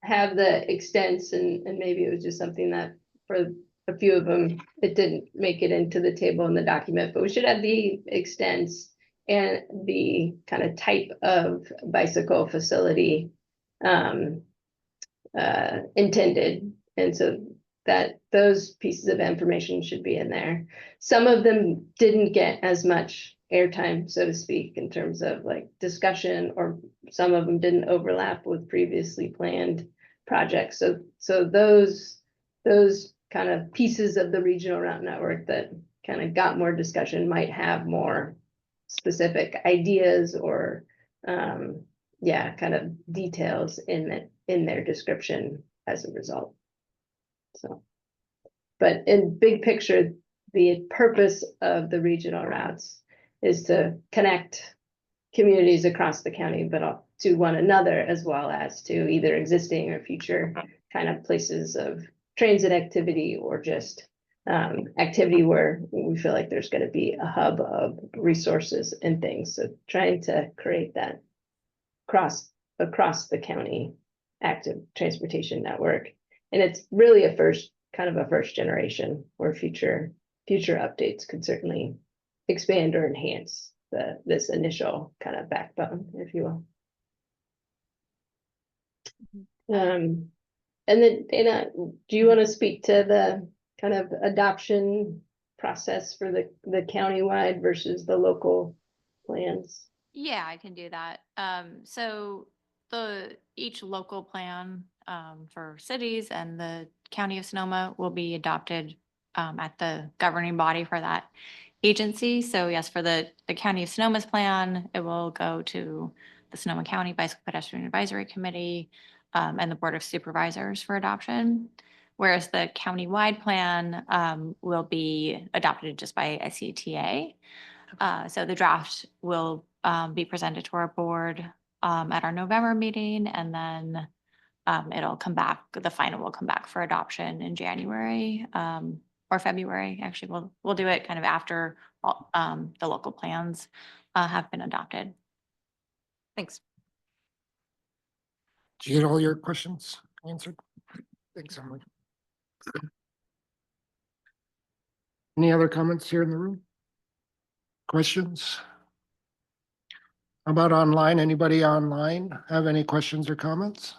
have the extents, and maybe it was just something that for a few of them, it didn't make it into the table in the document, but we should have the extents and the kind of type of bicycle facility intended. And so that those pieces of information should be in there. Some of them didn't get as much airtime, so to speak, in terms of like discussion, or some of them didn't overlap with previously planned projects. So those kind of pieces of the regional route network that kind of got more discussion might have more specific ideas or kind of details in their description as a result. So, but in big picture, the purpose of the regional routes is to connect communities across the county, but to one another, as well as to either existing or future kind of places of transit activity, or just activity where we feel like there's going to be a hub of resources and things. So trying to create that across the county active transportation network. And it's really a first generation, where future updates could certainly expand or enhance this initial kind of backbone, if you will. And then Dana, do you want to speak to the kind of adoption process for the countywide versus the local plans? Yeah, I can do that. So each local plan for cities and the County of Sonoma will be adopted at the governing body for that agency. So yes, for the County of Sonoma's plan, it will go to the Sonoma County Bicycle Pedestrian Advisory Committee and the Board of Supervisors for adoption. Whereas the countywide plan will be adopted just by SCTA. So the draft will be presented to our board at our November meeting, and then it'll come back, the final will come back for adoption in January or February. Actually, we'll do it kind of after the local plans have been adopted. Thanks. Did you get all your questions answered? Thanks, Emily. Any other comments here in the room? Questions? How about online? Anybody online have any questions or comments?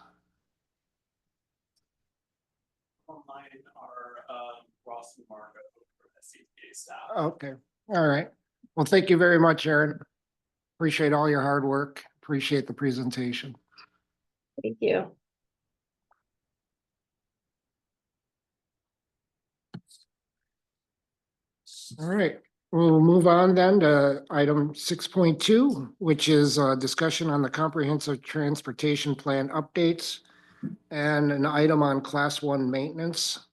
Online are Ross and Margo from SCTA staff. Okay, all right. Well, thank you very much, Aaron. Appreciate all your hard work. Appreciate the presentation. Thank you. All right, we'll move on then to item 6.2, which is a discussion on the comprehensive transportation plan updates and an item on class 1 maintenance,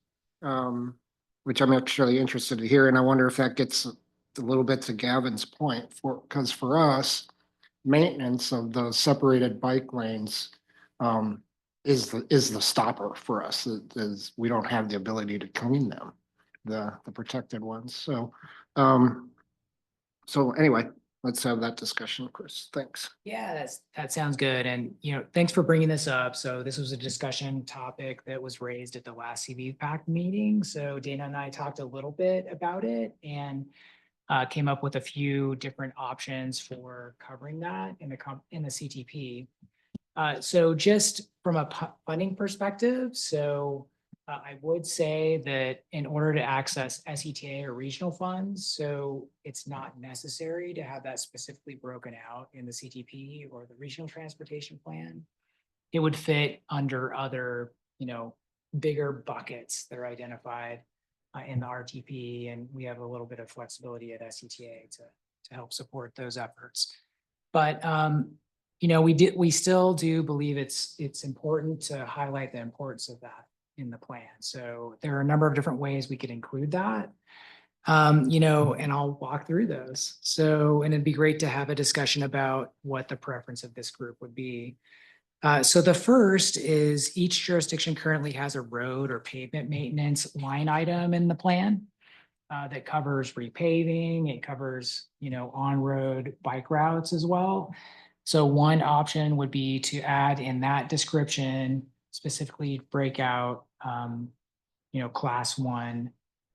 which I'm actually interested to hear. And I wonder if that gets a little bit to Gavin's point, because for us, maintenance of those separated bike lanes is the stopper for us. Is we don't have the ability to clean them, the protected ones. So anyway, let's have that discussion, Chris. Thanks. Yeah, that sounds good. And, thanks for bringing this up. So this was a discussion topic that was raised at the last CBPAC meeting. So Dana and I talked a little bit about it and came up with a few different options for covering that in the CTP. So just from a funding perspective, I would say that in order to access SETA or regional funds, so it's not necessary to have that specifically broken out in the CTP or the regional transportation plan. It would fit under other, bigger buckets that are identified in the RTP, and we have a little bit of flexibility at SETA to help support those efforts. But we still do believe it's important to highlight the importance of that in the plan. So there are a number of different ways we could include that, and I'll walk through those. So, and it'd be great to have a discussion about what the preference of this group would be. So the first is each jurisdiction currently has a road or pavement maintenance line item in the plan that covers repaving. It covers, on-road bike routes as well. So one option would be to add in that description, specifically break out, class 1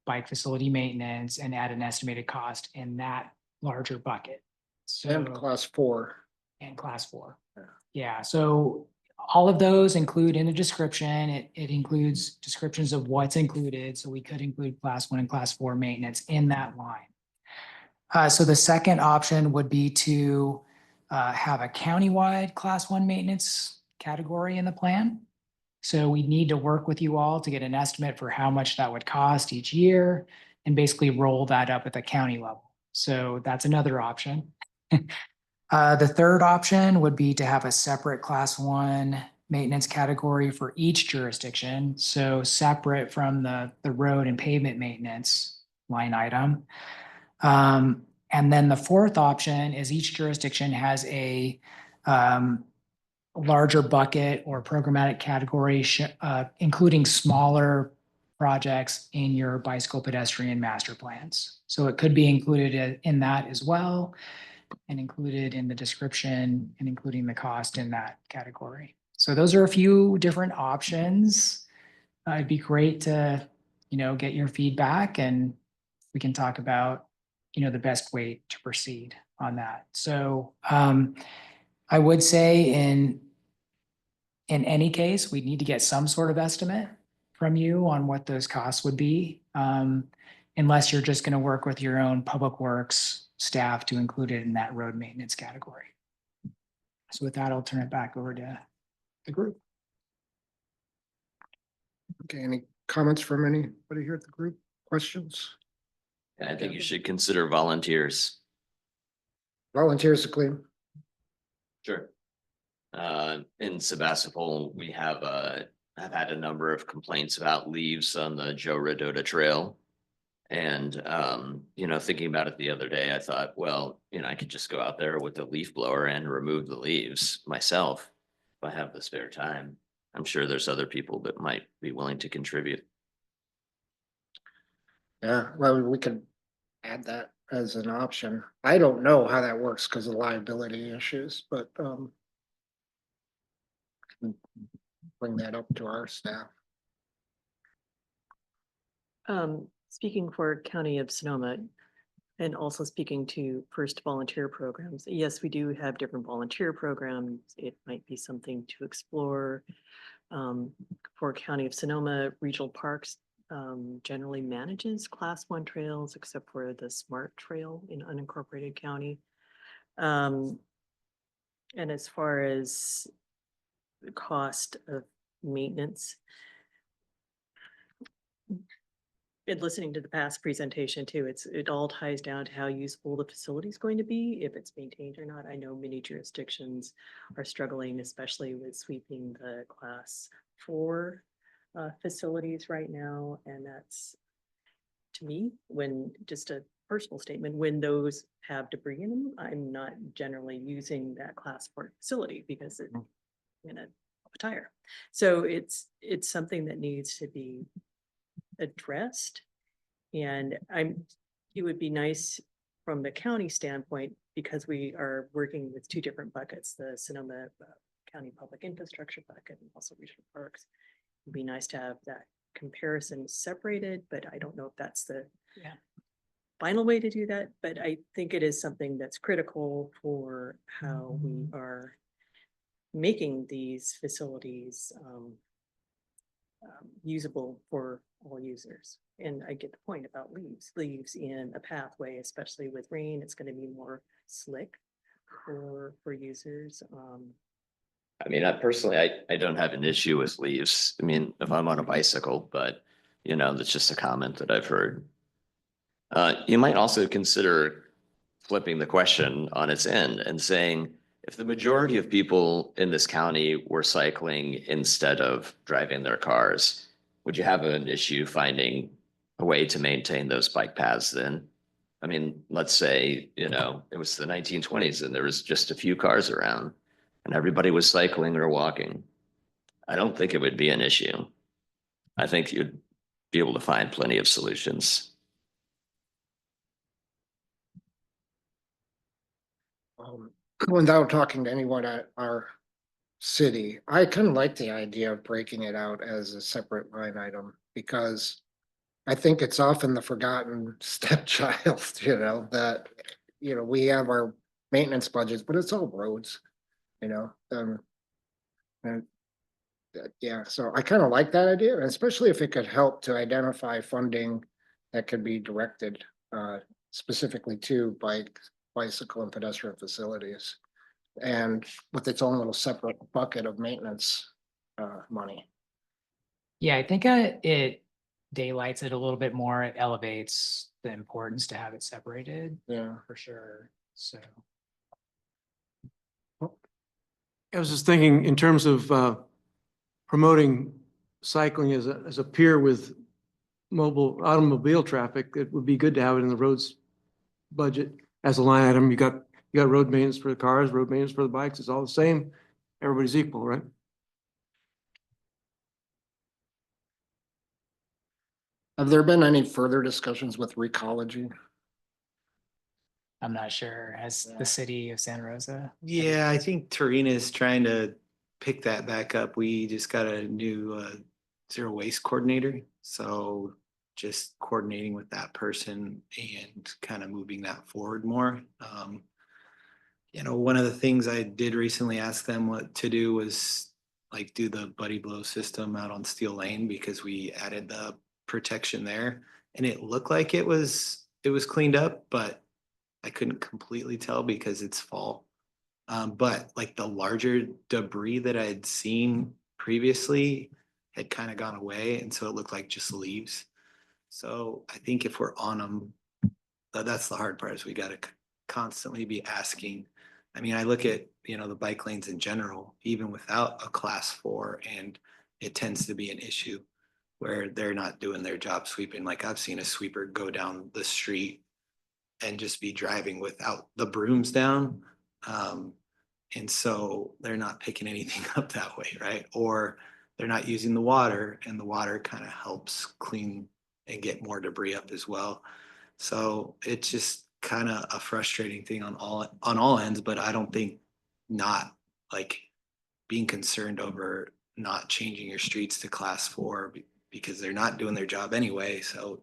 bike facility maintenance and add an estimated cost in that larger bucket. So And class 4. and class 4. Yeah, so all of those include in the description, it includes descriptions of what's included. So we could include class 1 and class 4 maintenance in that line. So the second option would be to have a countywide class 1 maintenance category in the plan. So we need to work with you all to get an estimate for how much that would cost each year and basically roll that up at the county level. So that's another option. The third option would be to have a separate class 1 maintenance category for each jurisdiction. So separate from the road and pavement maintenance line item. And then the fourth option is each jurisdiction has a larger bucket or programmatic category, including smaller projects in your bicycle pedestrian master plans. So it could be included in that as well, and included in the description and including the cost in that category. So those are a few different options. It'd be great to, get your feedback, and we can talk about, the best way to proceed on that. So I would say in any case, we need to get some sort of estimate from you on what those costs would be, unless you're just going to work with your own public works staff to include it in that road maintenance category. So with that, I'll turn it back over to the group. Okay, any comments from anybody here at the group? Questions? I think you should consider volunteers. Volunteers to clean. Sure. In Sebastopol, we have had a number of complaints about leaves on the Joe Rodota Trail. And, thinking about it the other day, I thought, well, I could just go out there with a leaf blower and remove the leaves myself if I have the spare time. I'm sure there's other people that might be willing to contribute. Yeah, well, we could add that as an option. I don't know how that works because of liability issues, but bring that up to our staff. Speaking for County of Sonoma and also speaking to first volunteer programs, yes, we do have different volunteer programs. It might be something to explore. For County of Sonoma, Regional Parks generally manages class 1 trails except for the Smart Trail in unincorporated county. And as far as the cost of maintenance, and listening to the past presentation too, it all ties down to how useful the facility is going to be, if it's maintained or not. I know many jurisdictions are struggling, especially with sweeping the class 4 facilities right now. And that's, to me, when just a personal statement, when those have debris in them, I'm not generally using that class 4 facility because it's in a tire. So it's something that needs to be addressed. And it would be nice from the county standpoint, because we are working with 2 different buckets, the Sonoma County Public Infrastructure bucket and also Regional Parks. It'd be nice to have that comparison separated, but I don't know if that's the final way to do that. But I think it is something that's critical for how we are making these facilities usable for all users. And I get the point about leaves in a pathway, especially with rain, it's going to be more slick for users. I don't have an issue with leaves. If I'm on a bicycle, but that's just a comment that I've heard. You might also consider flipping the question on its end and saying, if the majority of people in this county were cycling instead of driving their cars, would you have an issue finding a way to maintain those bike paths then? Let's say, it was the 1920s and there was just a few cars around and everybody was cycling or walking. I don't think it would be an issue. I think you'd be able to find plenty of solutions. Without talking to anyone at our city, I kind of like the idea of breaking it out as a separate line item, because I think it's often the forgotten stepchild, that, we have our maintenance budgets, but it's all roads, and Yeah, so I kind of like that idea, especially if it could help to identify funding that could be directed specifically to bicycle and pedestrian facilities. And with its own little separate bucket of maintenance money. Yeah, I think it daylights it a little bit more. It elevates the importance to have it separated Yeah. for sure. So. I was just thinking in terms of promoting cycling as a peer with automobile traffic, it would be good to have it in the roads budget as a line item. You got road maintenance for the cars, road maintenance for the bikes. It's all the same. Everybody's equal, right? Have there been any further discussions with Recology? I'm not sure. Has the city of Santa Rosa? Yeah, I think Tarina is trying to pick that back up. We just got a new zero waste coordinator. So just coordinating with that person and kind of moving that forward more. One of the things I did recently ask them what to do was like do the buddy blow system out on Steel Lane because we added the protection there and it looked like it was cleaned up, but I couldn't completely tell because it's fall. But like the larger debris that I had seen previously had kind of gone away. And so it looked like just leaves. So I think if we're on them, that's the hard part is we got to constantly be asking. I mean, I look at, the bike lanes in general, even without a class 4, and it tends to be an issue where they're not doing their job sweeping. Like I've seen a sweeper go down the street and just be driving without the brooms down. And so they're not picking anything up that way, right? Or they're not using the water and the water kind of helps clean and get more debris up as well. So it's just kind of a frustrating thing on all ends, but I don't think not like being concerned over not changing your streets to class 4 because they're not doing their job anyway. So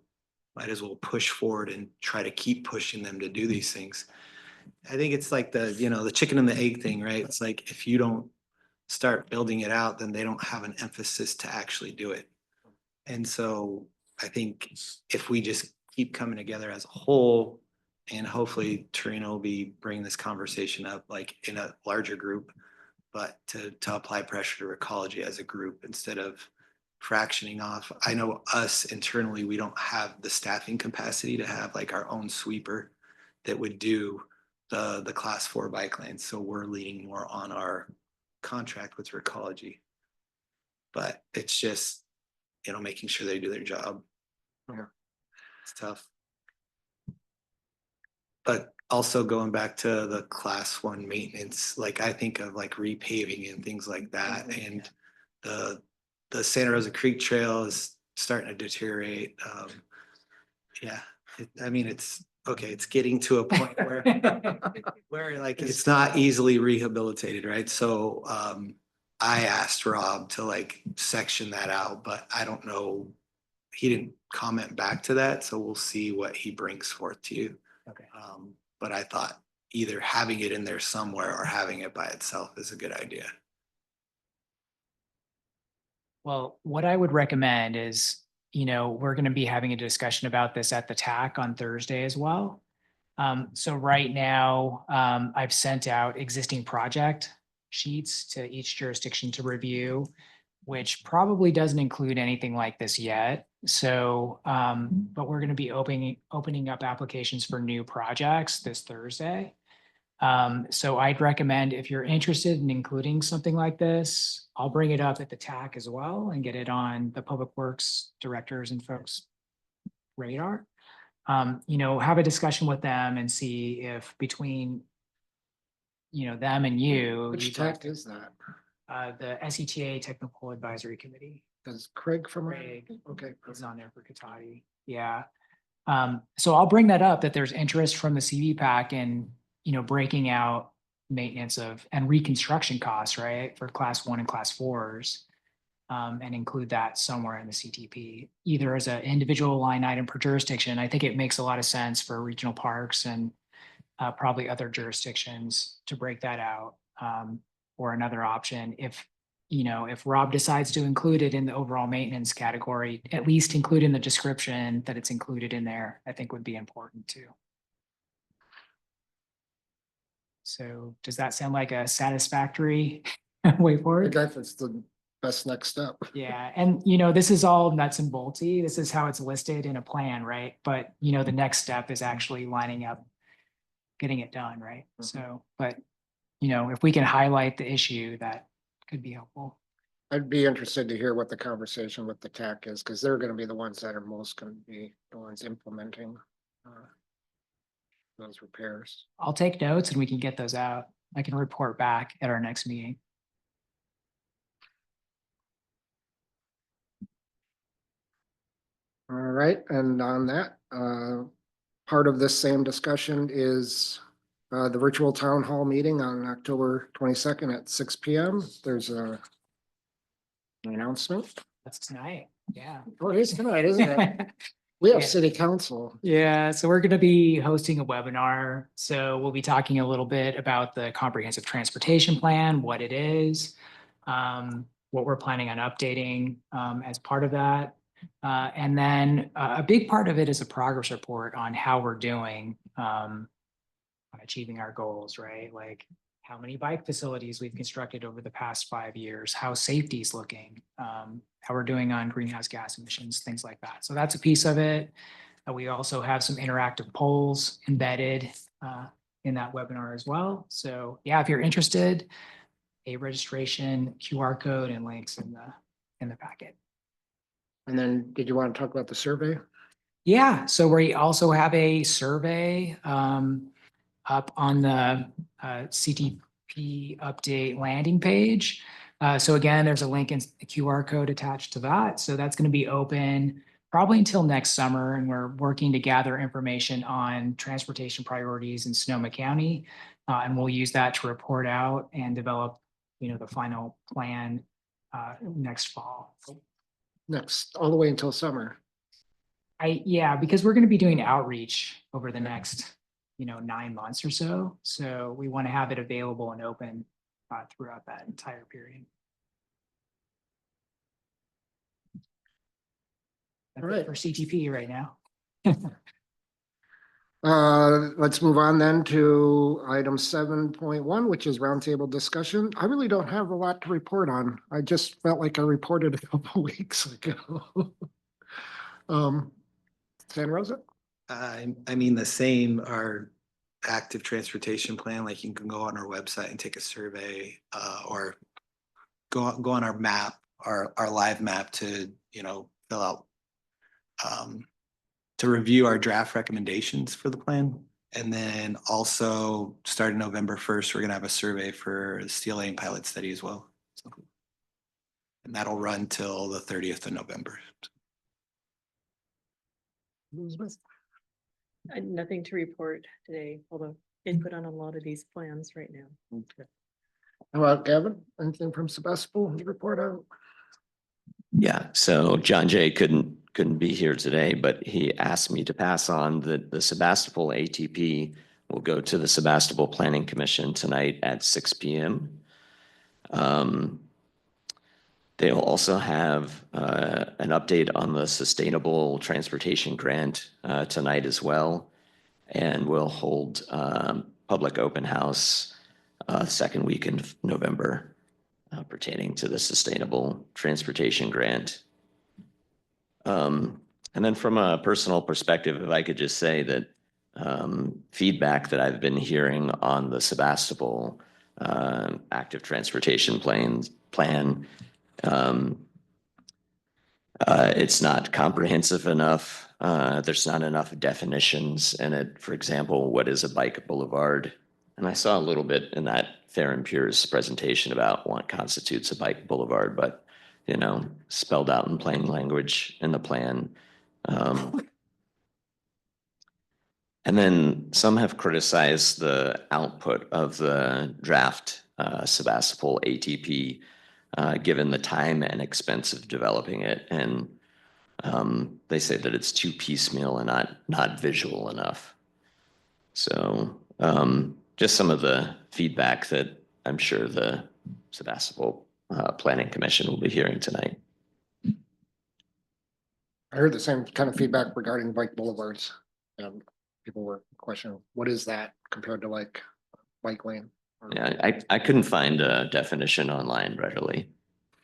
might as well push forward and try to keep pushing them to do these things. I think it's like the chicken and the egg thing, right? It's like if you don't start building it out, then they don't have an emphasis to actually do it. And so I think if we just keep coming together as a whole, and hopefully Torino will be bringing this conversation up like in a larger group, but to apply pressure to Recology as a group instead of fractioning off. I know us internally, we don't have the staffing capacity to have like our own sweeper that would do the class 4 bike lanes. So we're leaning more on our contract with Recology. But it's just, making sure they do their job. Yeah. It's tough. But also going back to the class 1 maintenance, like I think of like repaving and things like that. And the Santa Rosa Creek Trail is starting to deteriorate. It's okay. It's getting to a point where like it's not easily rehabilitated, right? So I asked Rob to like section that out, but I don't know. He didn't comment back to that, so we'll see what he brings forth to you. Okay. But I thought either having it in there somewhere or having it by itself is a good idea. Well, what I would recommend is, we're going to be having a discussion about this at the TAC on Thursday as well. So right now, I've sent out existing project sheets to each jurisdiction to review, which probably doesn't include anything like this yet. So, but we're going to be opening up applications for new projects this Thursday. So I'd recommend if you're interested in including something like this, I'll bring it up at the TAC as well and get it on the Public Works directors and folks' radar. Have a discussion with them and see if between, them and you. Which TAC is that? The SETA Technical Advisory Committee. Does Craig from? Craig Okay. is on there for Katati. Yeah. So I'll bring that up that there's interest from the CBPAC in, breaking out maintenance and reconstruction costs, right, for class 1 and class 4s, and include that somewhere in the CTP, either as an individual line item per jurisdiction. I think it makes a lot of sense for regional parks and probably other jurisdictions to break that out, or another option if, you know, if Rob decides to include it in the overall maintenance category, at least include in the description that it's included in there, I think would be important too. So does that sound like a satisfactory way I forward? guess it's the best next step. Yeah, and you know, this is all nuts and bolty. This is how it's listed in a plan, right? But you know, the next step is actually lining up, getting it done, right? So, but you know, if we can highlight the issue, that could be helpful. I'd be interested to hear what the conversation with the TAC is, because they're gonna be the ones that are most gonna be the ones implementing those repairs. I'll take notes and we can get those out. I can report back at our next meeting. All right, and on that, part of this same discussion is the virtual town hall meeting on October 22nd at 6 p.m. There's an announcement. That's tonight. Yeah. Oh, it is tonight, isn't it? We have Yeah. city council. Yeah, so we're going to be hosting a webinar. So we'll be talking a little bit about the comprehensive transportation plan, what it is, what we're planning on updating as part of that. And then a big part of it is a progress report on how we're doing on achieving our goals, right? Like how many bike facilities we've constructed over the past 5 years, how safety is looking, how we're doing on greenhouse gas emissions, things like that. So that's a piece of it. We also have some interactive polls embedded in that webinar as well. So yeah, if you're interested, a registration QR code and links in the packet. And then did you want to talk about the survey? Yeah, so we also have a survey up on the CTP update landing page. So again, there's a link and a QR code attached to that. So that's going to be open probably until next summer. And we're working to gather information on transportation priorities in Sonoma County. And we'll use that to report out and develop, you know, the final plan next fall. Next, all the way until summer. Yeah, because we're going to be doing outreach over the next, you know, 9 months or so. So we want to have it available and open throughout that entire period. That's All it right. for CTP right now. Let's move on then to item 7.1, which is roundtable discussion. I really don't have a lot to report on. I just felt like I reported a couple weeks ago. San Rosa? I mean, the same, our active transportation plan, like you can go on our website and take a survey, or go on our map, our live map to, you know, fill out, to review our draft recommendations for the plan. And then also starting November 1st, we're gonna have a survey for the steel lane pilot study as well. So, and that'll run till the 30th of November. Elizabeth? Nothing to report today, although input on a lot of these plans right now. Okay. How about Gavin? Anything from Sebastopol to report out? Yeah, so John Jay couldn't be here today, but he asked me to pass on the Sebastopol ATP will go to the Sebastopol Planning Commission tonight at 6 p.m. They'll also have an update on the Sustainable Transportation Grant tonight as well. And we'll hold public open house second week in November pertaining to the Sustainable Transportation Grant. And then from a personal perspective, if I could just say that feedback that I've been hearing on the Sebastopol active transportation plan, it's not comprehensive enough. There's not enough definitions in it. For example, what is a bike boulevard? And I saw a little bit in that Fair and Pure's presentation about what constitutes a bike boulevard, but, you know, spelled out in plain language in the plan. And then some have criticized the output of the draft Sebastopol ATP, given the time and expense of developing it. And they say that it's too piecemeal and not visual enough. So just some of the feedback that I'm sure the Sebastopol Planning Commission will be hearing tonight. I heard the same kind of feedback regarding bike boulevards. People were questioning, what is that compared to like bike lane? Yeah, I couldn't find a definition online readily.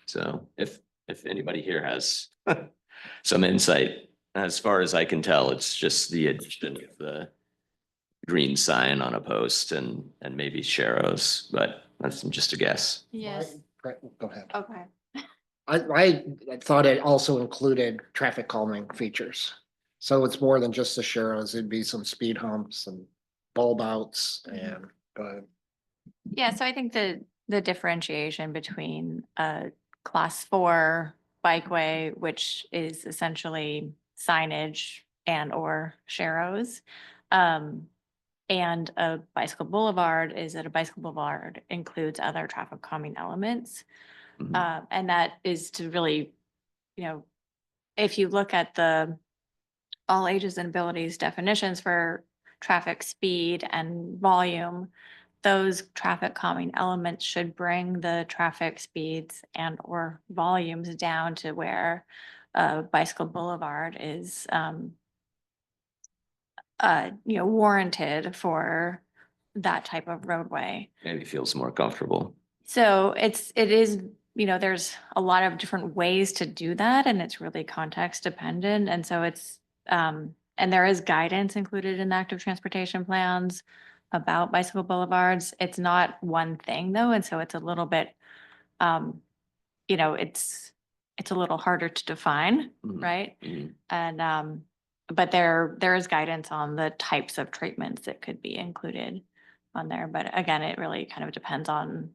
So if anybody here has some insight, as far as I can tell, it's just the addition of the green sign on a post and maybe Sharrows, but that's just a guess. Yes, Right, go ahead. okay. I thought it also included traffic calming features. So it's more than just the Sharrows, it'd be some speed humps and bulb outs and, Yeah, so I think the differentiation between a class 4 bikeway, which is essentially signage and or sharrows, and a bicycle boulevard is that a bicycle boulevard includes other traffic calming elements. Mhm. And that is to really, if you look at the all ages and abilities definitions for traffic speed and volume, those traffic calming elements should bring the traffic speeds and or volumes down to where a bicycle boulevard is, warranted for that type of roadway. Maybe feels more comfortable. So it is, there's a lot of different ways to do that and it's really context dependent. And so it's, and there is guidance included in active transportation plans about bicycle boulevards. It's not one thing though. And so it's a little bit, it's a little harder to define, Mhm. right? Mhm. And, but there is guidance on the types of treatments that could be included on there. But again, it really kind of depends on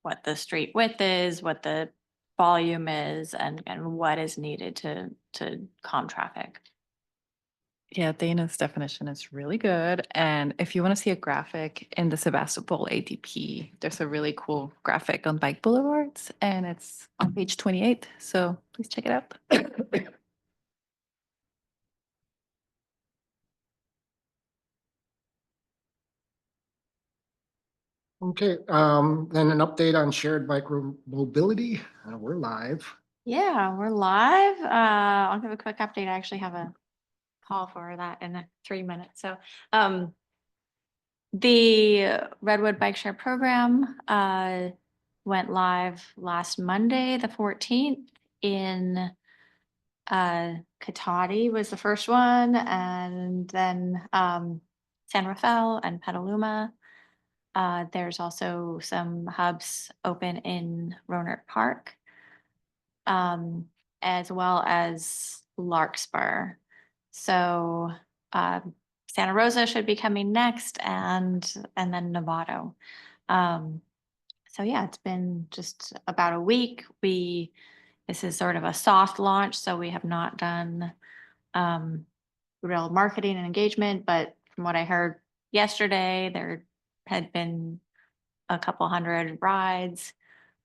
what the street width is, what the volume is, and what is needed to calm traffic. Yeah, Dana's definition is really good. And if you want to see a graphic in the Sebastopol ATP, there's a really cool graphic on bike boulevards and it's on page 28. So please check it out. okay, then an update on shared micromobility. We're live. Yeah, we're live. I'll give a quick update. I actually have a call for that in 3 minutes. So, the Redwood Bike Share Program, went live last Monday, the 14th in, Katati was the first one, and then, San Rafael and Petaluma. There's also some hubs open in Rohnert Park, as well as Larkspur. So Santa Rosa should be coming next, and then Novato. So yeah, it's been just about a week. This is sort of a soft launch, so we have not done real marketing and engagement, but from what I heard yesterday, there had been a couple hundred rides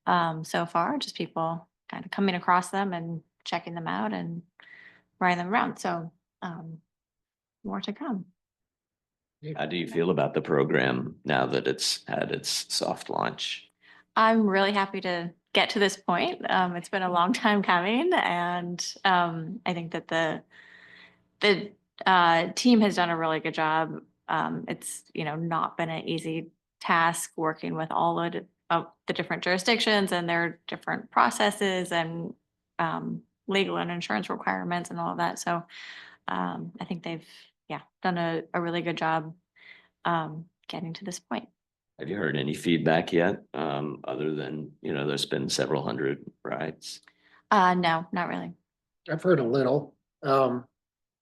so far, just people kind of coming across them and checking them out and riding them around. So more to come. How do you feel about the program now that it's had its soft launch? I'm really happy to get to this point. It's been a long time coming, and I think that the team has done a really good job. It's not been an easy task working with all of the different jurisdictions and their different processes and legal and insurance requirements and all of that. So I think they've done a really good job getting to this point. Have you heard any feedback yet? Other than, there's been several hundred rides. No, not really. I've heard a little.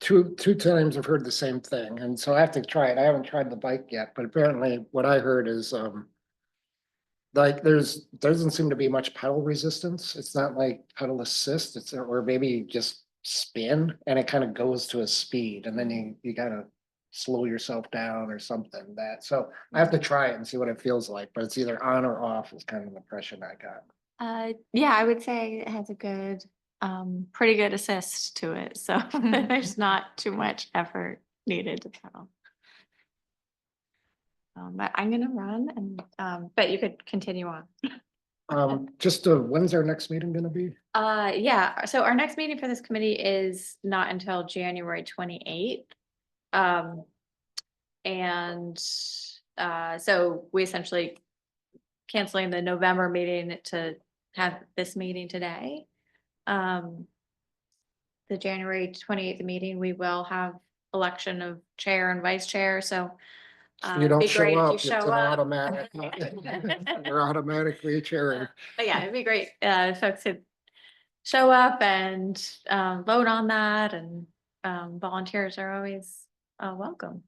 Two times I've heard the same thing, and so I have to try it. I haven't tried the bike yet, but apparently what I heard is like doesn't seem to be much pedal resistance. It's not like pedal assist. It's or maybe just spin, and it kind of goes to a speed, and then you gotta slow yourself down or something. So I have to try it and see what it feels like. But it's either on or off is kind of the impression I got. Yeah, I would say it has a good, pretty good assist to it. So there's not too much effort needed to pedal. But I'm gonna run and, but you could continue on. When's our next meeting gonna be? Yeah, so our next meeting for this committee is not until January 28th. And so we essentially canceling the November meeting to have this meeting today. The January 28th meeting, we will have election of chair and vice chair, so. You it'd don't be show great if up, you it's show an up. automatic. You're automatically a chair. But yeah, it'd be great, if folks could show up and, vote on that, and, volunteers are always, welcome.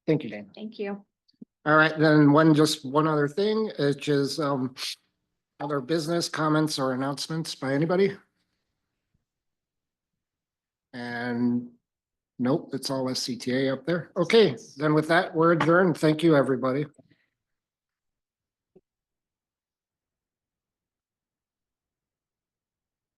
Thank you, Dana. Thank you. All right, then just one other thing, which is other business comments or announcements by anybody? And nope, it's all SCTA up there. Okay, then with that, we're adjourned. Thank you, everybody.